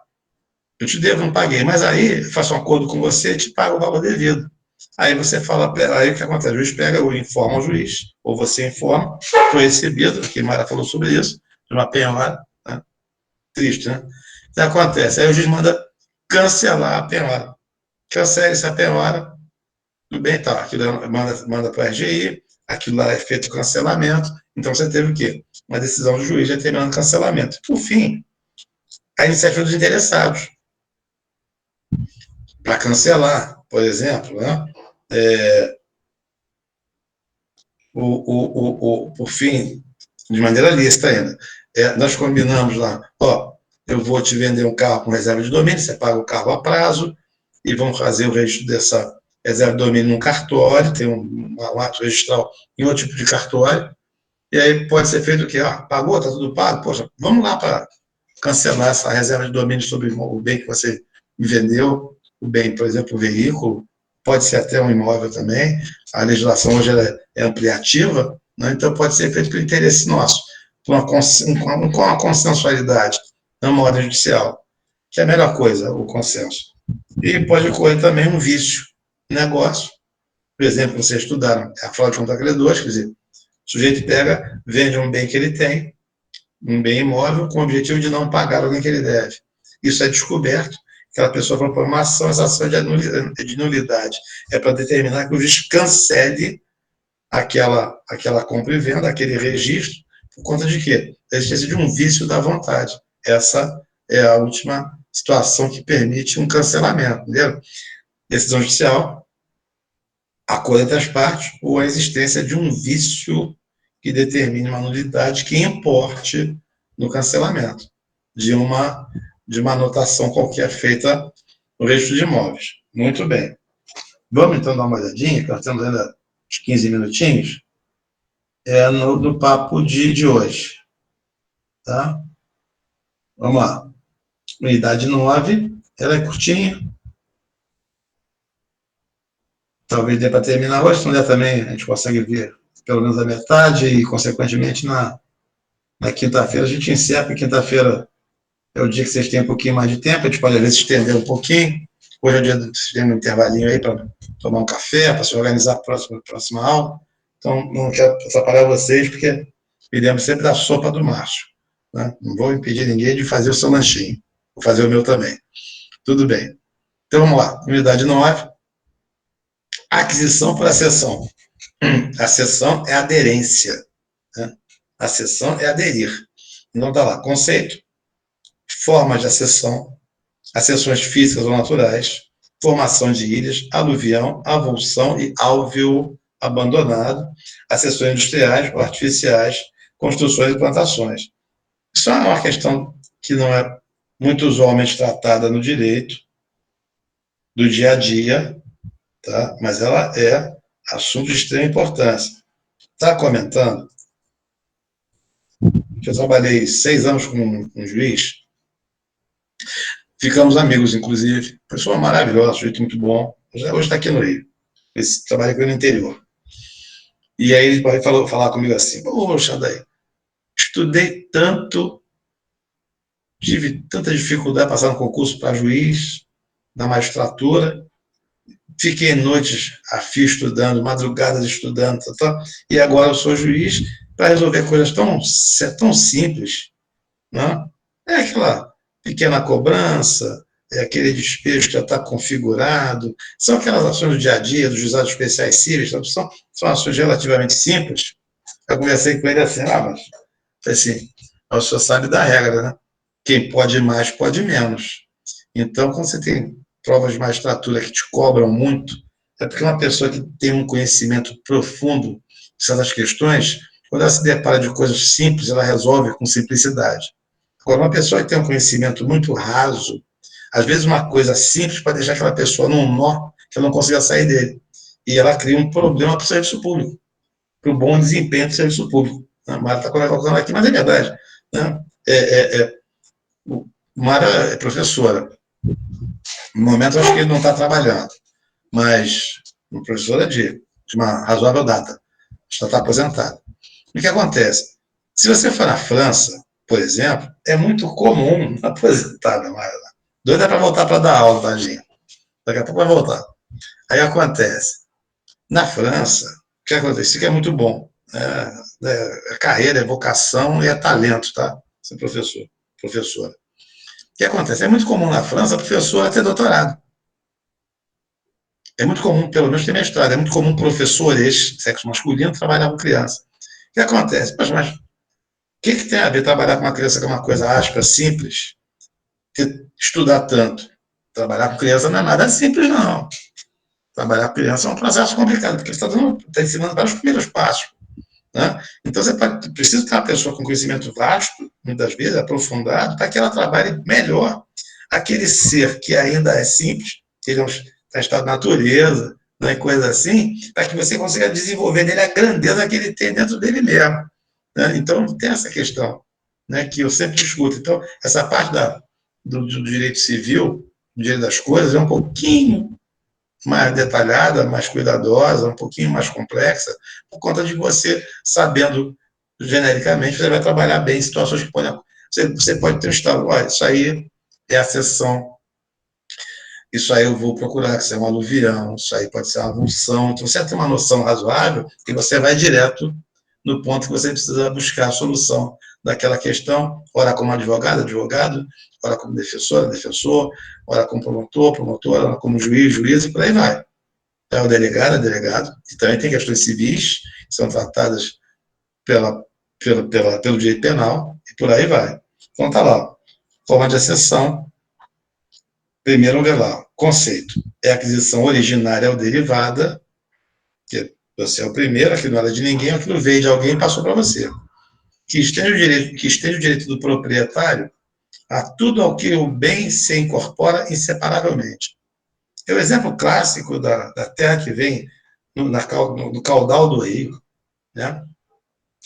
[SPEAKER 1] Eu te devo, não paguei, mas aí eu faço um acordo com você e te pago o valor devido. Aí você fala, aí o que acontece? O juiz pega, ou informa o juiz, ou você informa, foi recebido, que Mara falou sobre isso, de uma penhora, né? Triste, né? O que acontece? Aí o juiz manda cancelar a penhora. Cancela essa penhora, tudo bem, tá, aquilo manda para o RGI, aquilo lá é feito o cancelamento, então você teve o quê? Uma decisão do juiz determinando o cancelamento. Por fim, a iniciativa dos interessados para cancelar, por exemplo, né? Por fim, de maneira lícita ainda, nós combinamos lá, ó, eu vou te vender um carro com reserva de domínio, você paga o carro a prazo, e vamos fazer o registro dessa reserva de domínio num cartório, tem um ato registral em outro tipo de cartório, e aí pode ser feito o quê? Ah, pagou, está tudo pago? Poxa, vamos lá para cancelar essa reserva de domínio sobre o bem que você me vendeu, o bem, por exemplo, o veículo, pode ser até um imóvel também, a legislação hoje é ampliativa, né? Então pode ser feito com interesse nosso, com uma consensualidade, não uma ordem judicial, que é a melhor coisa, o consenso. E pode ocorrer também um vício, negócio, por exemplo, vocês estudaram a fraude contra credores, quer dizer, o sujeito pega, vende um bem que ele tem, um bem imóvel, com o objetivo de não pagar alguém que ele deve. Isso é descoberto, aquela pessoa propõe uma ação, essa ação é de nulidade. É para determinar que o juiz cancele aquela compra e venda, aquele registro, por conta de quê? Da existência de um vício da vontade. Essa é a última situação que permite um cancelamento, entendeu? Decisão judicial, acordo entre as partes, ou a existência de um vício que determine uma nulidade que importe no cancelamento de uma anotação qualquer feita no registro de imóveis. Muito bem. Vamos então dar uma olhadinha, que nós temos ainda uns 15 minutinhos, no papo de hoje. Tá? Vamos lá. Unidade 9, ela é curtinha. Talvez dê para terminar hoje, se não der também, a gente consegue ver pelo menos a metade e, consequentemente, na quinta-feira a gente encerra, porque quinta-feira é o dia que vocês têm um pouquinho mais de tempo, a gente pode às vezes estender um pouquinho. Hoje é o dia que vocês têm um intervalinho aí para tomar um café, para se organizar para a próxima aula. Então, não quero atrapalhar vocês, porque pedimos sempre da sopa do Márcio. Né? Não vou impedir ninguém de fazer o seu lanchinho. Vou fazer o meu também. Tudo bem. Então, vamos lá. Unidade 9. Aquisição por acessão. A cessão é aderência. Né? A cessão é aderir. Então, está lá. Conceito, formas de acessão, acessões físicas ou naturais, formação de ilhas, aluvião, avulsão e álveo abandonado, acessões industriais ou artificiais, construções e plantações. Isso é uma questão que não é muito usualmente tratada no direito do dia a dia, tá? Mas ela é assunto de extrema importância. Está comentando que eu trabalhei 6 anos com um juiz. Ficamos amigos, inclusive. Pessoa maravilhosa, sujeito muito bom. Hoje está aqui no Rio. Trabalha com ele no interior. E aí ele vai falar comigo assim: poxa, daí, estudei tanto, tive tanta dificuldade passando concurso para juiz, na magistratura, fiquei noites a fio estudando, madrugadas estudando, e agora eu sou juiz para resolver coisas tão simples, né? É aquela pequena cobrança, é aquele despejo que já está configurado, são aquelas ações do dia a dia, dos juizados especiais cíveis, são ações relativamente simples. Eu conversei com ele assim, mas assim, o senhor sabe da regra, né? Quem pode mais, pode menos. Então, quando você tem provas de magistratura que te cobram muito, é porque uma pessoa que tem um conhecimento profundo de certas questões, quando ela se depara de coisas simples, ela resolve com simplicidade. Agora, uma pessoa que tem um conhecimento muito raso, às vezes uma coisa simples pode deixar aquela pessoa num nó que ela não consiga sair dele. E ela cria um problema para o serviço público, para o bom desempenho do serviço público. A Mara está colocando aqui, mas é verdade. Né? Mara é professora. No momento, eu acho que ele não está trabalhando, mas uma professora de uma razoável data. Já está aposentada. O que acontece? Se você for na França, por exemplo, é muito comum aposentada, Mara. Doida para voltar para dar aula, tadinha. Daqui a pouco vai voltar. Aí acontece. Na França, o que acontece? Isso que é muito bom. É carreira, é vocação e é talento, tá? Ser professora. O que acontece? É muito comum na França a professora ter doutorado. É muito comum, pelo menos ter mestrado, é muito comum professores, sexo masculino, trabalhar com criança. O que acontece? Mas o que tem a ver trabalhar com uma criança que é uma coisa áspera, simples, que estudar tanto? Trabalhar com criança não é nada simples, não. Trabalhar com criança é um processo complicado, porque você está ensinando para os primeiros passos. Né? Então, precisa ter uma pessoa com conhecimento vasto, muitas vezes, aprofundado, para que ela trabalhe melhor aquele ser que ainda é simples, que ele está em estado de natureza, né, coisa assim, para que você consiga desenvolver nele a grandeza que ele tem dentro dele mesmo. Né? Então, tem essa questão, né, que eu sempre discuto. Então, essa parte do direito civil, do direito das coisas, é um pouquinho mais detalhada, mais cuidadosa, um pouquinho mais complexa, por conta de você, sabendo genericamente, você vai trabalhar bem em situações que podem. Você pode ter um estado, olha, isso aí é a seção, isso aí eu vou procurar, que isso é um aluvião, isso aí pode ser uma avulsão. Então, você tem uma noção razoável e você vai direto no ponto que você precisa buscar a solução daquela questão, ora como advogado, ora como defensor, ora como promotor, ora como juiz, e por aí vai. É o delegado, e também tem questões civis, que são tratadas pelo direito penal, e por aí vai. Então, está lá. Forma de acessão. Primeiro, vamos ver lá. Conceito. É aquisição originária ou derivada, que você é o primeiro, aquilo não era de ninguém, aquilo veio de alguém e passou para você. Que estende o direito do proprietário a tudo ao que o bem se incorpora inseparavelmente. É o exemplo clássico da terra que vem no caudal do rio, né?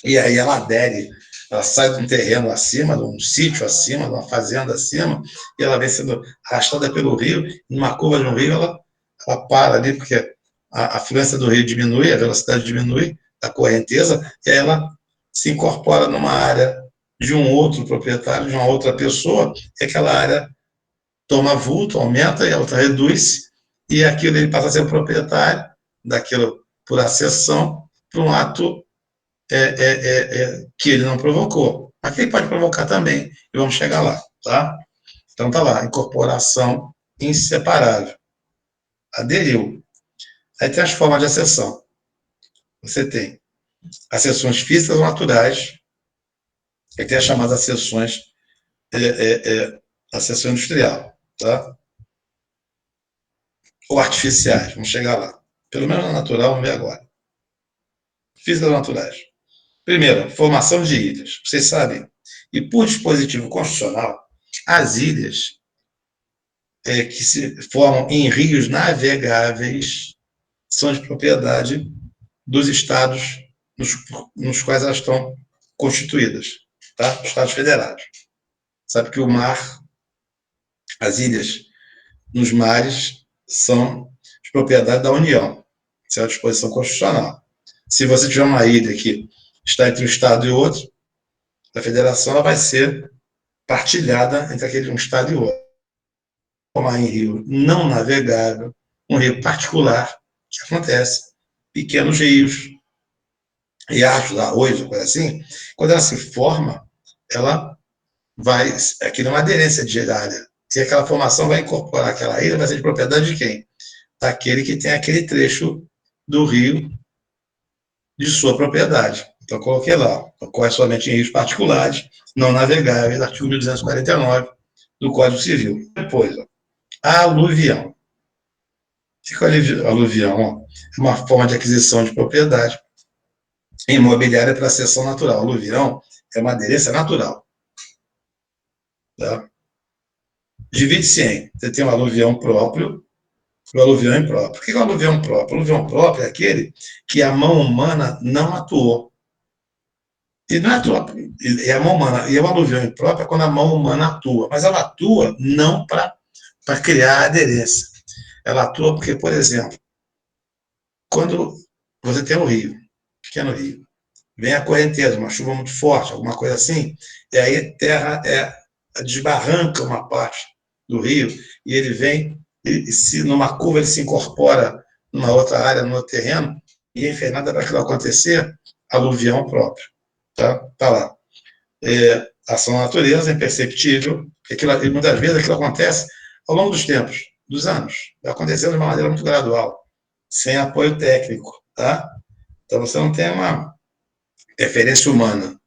[SPEAKER 1] E aí ela adere, ela sai de um terreno acima, de um sítio acima, de uma fazenda acima, e ela vem sendo arrastada pelo rio, numa curva de um rio, ela para ali, porque a fluência do rio diminui, a velocidade diminui, a correnteza, e aí ela se incorpora numa área de um outro proprietário, de uma outra pessoa, e aquela área toma vulto, aumenta, e a outra reduz, e aquilo ele passa a ser o proprietário daquilo por acessão, por um ato que ele não provocou. Mas que ele pode provocar também, e vamos chegar lá, tá? Então tá lá, incorporação inseparável. Aderiu. Aí tem as formas de acessão. Você tem acessões físicas ou naturais, aí tem as chamadas acessões, acessão industrial, tá? Ou artificiais, vamos chegar lá. Pelo menos na natural, vamos ver agora. Físicas ou naturais. Primeiro, formação de ilhas. Vocês sabem, e por dispositivo constitucional, as ilhas que se formam em rios navegáveis são de propriedade dos estados nos quais elas estão constituídas, tá? Estados federados. Sabe que o mar As ilhas nos mares são de propriedade da União. Isso é uma disposição constitucional. Se você tiver uma ilha que está entre um estado e outro, a federação ela vai ser partilhada entre aquele um estado e outro. Formar em rio não navegável, um rio particular, que acontece, pequenos rios, riachos, arroios, coisa assim, quando ela se forma, ela vai, aquilo é uma aderência diária, e aquela formação vai incorporar aquela ilha, vai ser de propriedade de quem? Daquele que tem aquele trecho do rio de sua propriedade. Então, coloquei lá, ocorre somente em rios particulares, não navegáveis, artigo 1249 do Código Civil. Depois, ó, aluvião. O que é aluvião? Ó, é uma forma de aquisição de propriedade imobiliária para cessão natural. Aluvião é uma aderência natural. Tá? Divide-se em, você tem um aluvião próprio e o aluvião impróprio. O que é o aluvião próprio? O aluvião próprio é aquele que a mão humana não atuou. E não atua, é a mão humana, e o aluvião impróprio é quando a mão humana atua, mas ela atua não para criar aderência. Ela atua porque, por exemplo, quando você tem um rio, pequeno rio, vem a correnteza, uma chuva muito forte, alguma coisa assim, e aí a terra desbarranca uma parte do rio, e ele vem, e se numa curva ele se incorpora numa outra área, no outro terreno, e é infernada para aquilo acontecer, aluvião próprio. Tá lá. Ação da natureza, imperceptível, e muitas vezes aquilo acontece ao longo dos tempos, dos anos, vai acontecendo de uma maneira muito gradual, sem apoio técnico, tá? Então você não tem uma referência humana.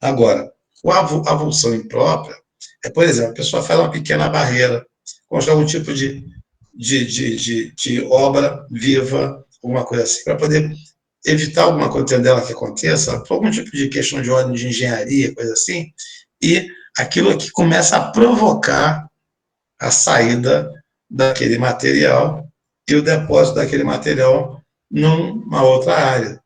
[SPEAKER 1] Agora, a avulsão imprópria é, por exemplo, a pessoa faz uma pequena barreira, constrói algum tipo de obra viva, alguma coisa assim, para poder evitar alguma coisa dela que aconteça, por algum tipo de questão de ordem de engenharia, coisa assim, e aquilo aqui começa a provocar a saída daquele material e o depósito daquele material numa outra área,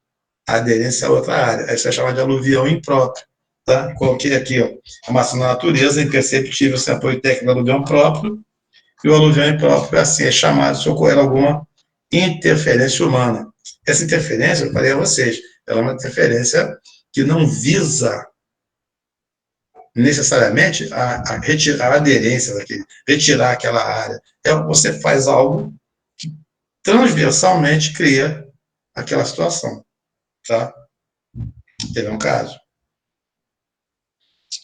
[SPEAKER 1] a aderência a outra área. Isso é chamado de aluvião impróprio. Tá? Coloquei aqui, ó, a massa da natureza, imperceptível, sem apoio técnico do aluvião próprio, e o aluvião impróprio assim, é chamado se ocorrer alguma interferência humana. Essa interferência, eu falei a vocês, ela é uma interferência que não visa necessariamente a retirar a aderência daquele, retirar aquela área. Você faz algo que transversalmente cria aquela situação. Tá? Teve um caso.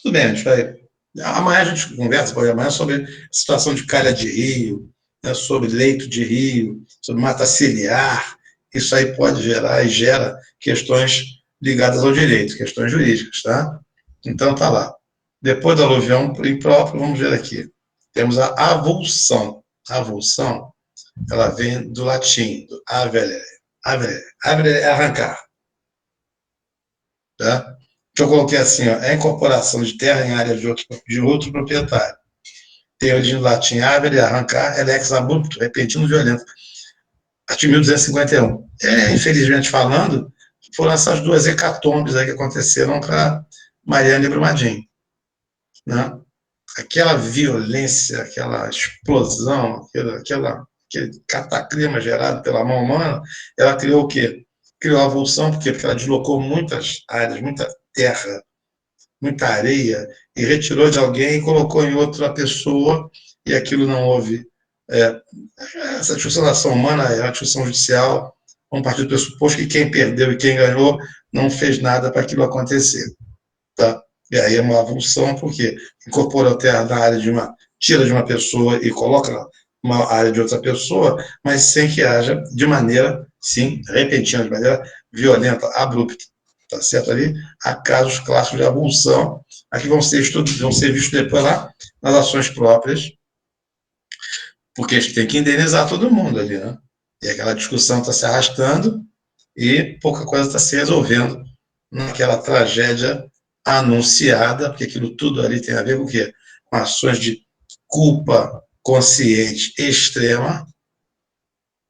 [SPEAKER 1] Tudo bem, a gente vai. Amanhã a gente conversa, pode amanhã, sobre situação de calha de rio, né, sobre leito de rio, sobre mata ciliar. Isso aí pode gerar e gera questões ligadas ao direito, questões jurídicas, tá? Então tá lá. Depois do aluvião impróprio, vamos ver aqui. Temos a avulsão. A avulsão, ela vem do latim, do avere. Avere é arrancar. Tá? Que eu coloquei assim, ó, é a incorporação de terra em área de outro proprietário. Tem origem do latim avere, arrancar, elex abrupto, repentino, violento. Artigo 1251. Infelizmente falando, foram essas duas hecatombes aí que aconteceram para Mariana e Brumadinho. Né? Aquela violência, aquela explosão, aquele cataclisma gerado pela mão humana, ela criou o quê? Criou a avulsão, por quê? Porque ela deslocou muitas áreas, muita terra, muita areia, e retirou de alguém e colocou em outra pessoa, e aquilo não houve. Essa discussão da ação humana é uma discussão judicial, vamos partir do pressuposto que quem perdeu e quem ganhou não fez nada para aquilo acontecer. Tá? E aí é uma avulsão, porque incorpora a terra na área tira de uma pessoa e coloca uma área de outra pessoa, mas sem que haja de maneira, sim, repentina, de maneira violenta, abrupta. Tá certo ali? Há casos clássicos de avulsão, aqui vão ser vistos depois lá nas ações próprias, porque a gente tem que indenizar todo mundo ali, né? E aquela discussão está se arrastando e pouca coisa está se resolvendo naquela tragédia anunciada, porque aquilo tudo ali tem a ver com o quê? Com ações de culpa consciente extrema.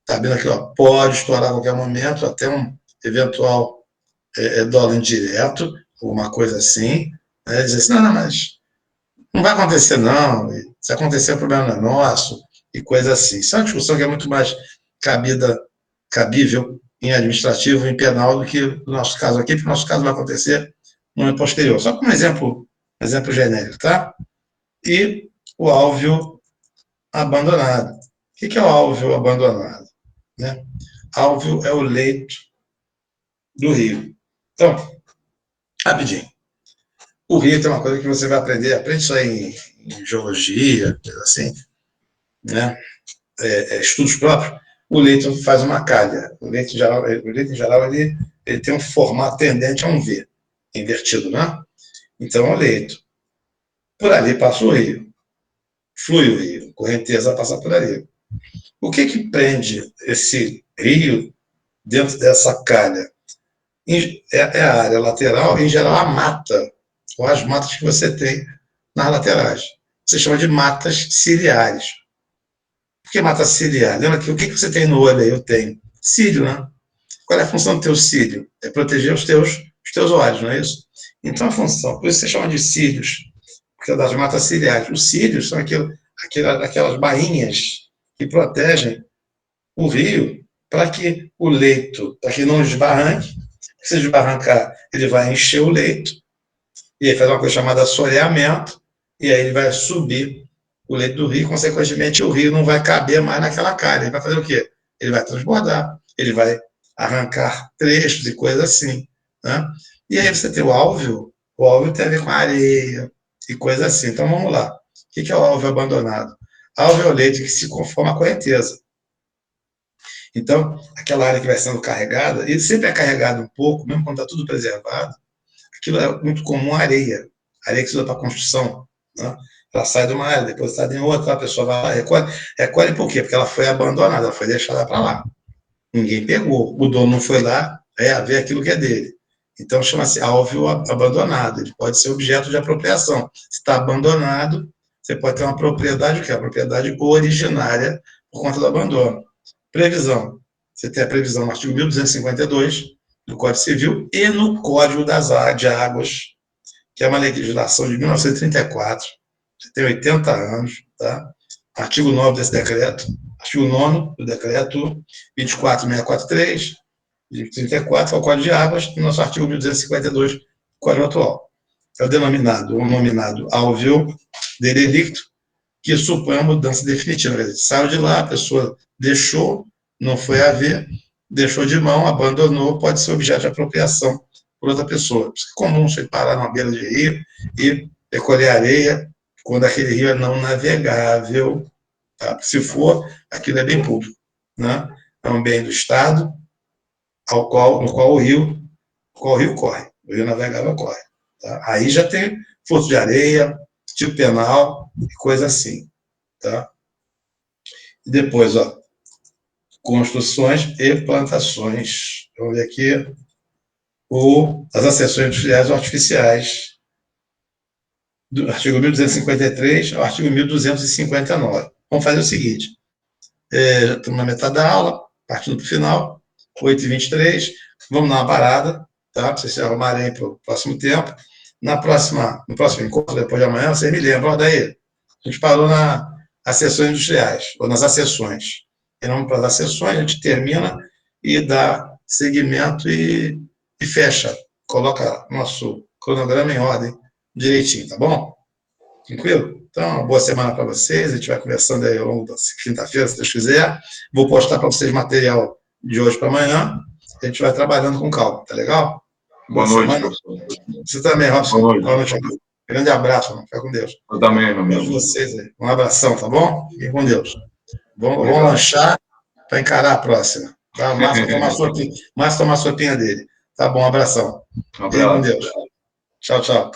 [SPEAKER 1] Está vendo aqui, ó, pode estourar a qualquer momento, até um eventual dolo indireto, alguma coisa assim. Né? Dizer assim, não, mas não vai acontecer não. Se acontecer, o problema não é nosso, e coisa assim. Isso é uma discussão que é muito mais cabível em administrativo, em penal, do que no nosso caso aqui, porque no nosso caso vai acontecer no ano posterior. Só como exemplo genérico, tá? E o álveo abandonado. O que é o álveo abandonado? Né? Álveo é o leito do rio. Então, rapidinho. O rio tem uma coisa que você vai aprende isso aí em geologia, assim, né? Estudos próprios. O leito faz uma calha. O leito, em geral ele tem um formato tendente a um V, invertido, né? Então, é o leito. Por ali passa o rio. Flui o rio. Correnteza passa por ali. O que prende esse rio dentro dessa calha? É a área lateral, em geral, a mata, ou as matas que você tem nas laterais. Você chama de matas ciliares. Por que mata ciliar? Lembra que o que você tem no olho aí? Eu tenho cílio, né? Qual é a função do teu cílio? É proteger os teus olhos, não é isso? Então, a função, por isso você chama de cílios, porque é das matas ciliares. Os cílios são aquelas bainhas que protegem o rio para que o leito, para que não desbarranque. Se desbarrancar, ele vai encher o leito, e aí faz uma coisa chamada assoreamento, e aí ele vai subir o leito do rio, e, consequentemente, o rio não vai caber mais naquela calha. Ele vai fazer o quê? Ele vai transbordar, ele vai arrancar trechos e coisas assim. Né? E aí você tem o álveo tem a ver com areia e coisas assim. Então vamos lá. O que é o álveo abandonado? Álveo é o leito que se conforma à correnteza. Então, aquela área que vai sendo carregada, e sempre é carregada um pouco, mesmo quando está tudo preservado, aquilo é muito comum, areia que se usa para construção. Né? Ela sai de uma área, depositada em outra, a pessoa vai lá, recolhe por quê? Porque ela foi abandonada, ela foi deixada para lá. Ninguém pegou, o dono não foi lá ver aquilo que é dele. Então, chama-se álveo abandonado, ele pode ser objeto de apropriação. Se está abandonado, você pode ter uma propriedade, que é a propriedade originária por conta do abandono. Previsão. Você tem a previsão no artigo 1252 do Código Civil e no Código de Águas, que é uma legislação de 1934, que tem 80 anos, tá? Artigo 9 desse decreto, artigo 9 do decreto 24643, de 34, é o Código de Águas, e nosso artigo 1252 do Código atual. É o nominado álveo delicto, que supõe a mudança definitiva. Saiu de lá, a pessoa deixou, não foi a ver, deixou de mão, abandonou, pode ser objeto de apropriação por outra pessoa. É comum você parar na beira de rio e recolher areia quando aquele rio é não navegável. Tá? Se for, aquilo é bem público. Né? É um bem do Estado, no qual o rio corre. O rio navegável corre. Tá? Aí já tem fluxo de areia, tipo penal e coisa assim. Tá? E depois, construções e plantações. Vamos ver aqui as acessões industriais ou artificiais, do artigo 1253 ao artigo 1259. Vamos fazer o seguinte, já estamos na metade da aula, partindo para o final, 8h23, vamos dar uma parada, tá? Para vocês se arrumarem para o próximo tempo. No próximo encontro, depois de amanhã, vocês me lembram, daí, a gente parou nas acessões industriais, ou nas acessões. E não para as acessões, a gente termina e dá seguimento e fecha, coloca nosso cronograma em ordem direitinho, tá bom? Tranquilo? Então, uma boa semana para vocês. A gente vai conversando aí ao longo da quinta-feira, se Deus quiser. Vou postar para vocês material de hoje para amanhã. A gente vai trabalhando com calma, tá legal?
[SPEAKER 3] Boa noite, professor.
[SPEAKER 1] Você também, Robson. Boa noite. Grande abraço, mano. Fica com Deus.
[SPEAKER 3] Eu também, meu amigo.
[SPEAKER 1] Vocês aí. Um abração, tá bom? Fiquem com Deus. Vamos lanchar para encarar a próxima. Tá? Márcio tomar a sopinha dele. Tá bom, um abração. Fiquem com Deus. Tchau, tchau.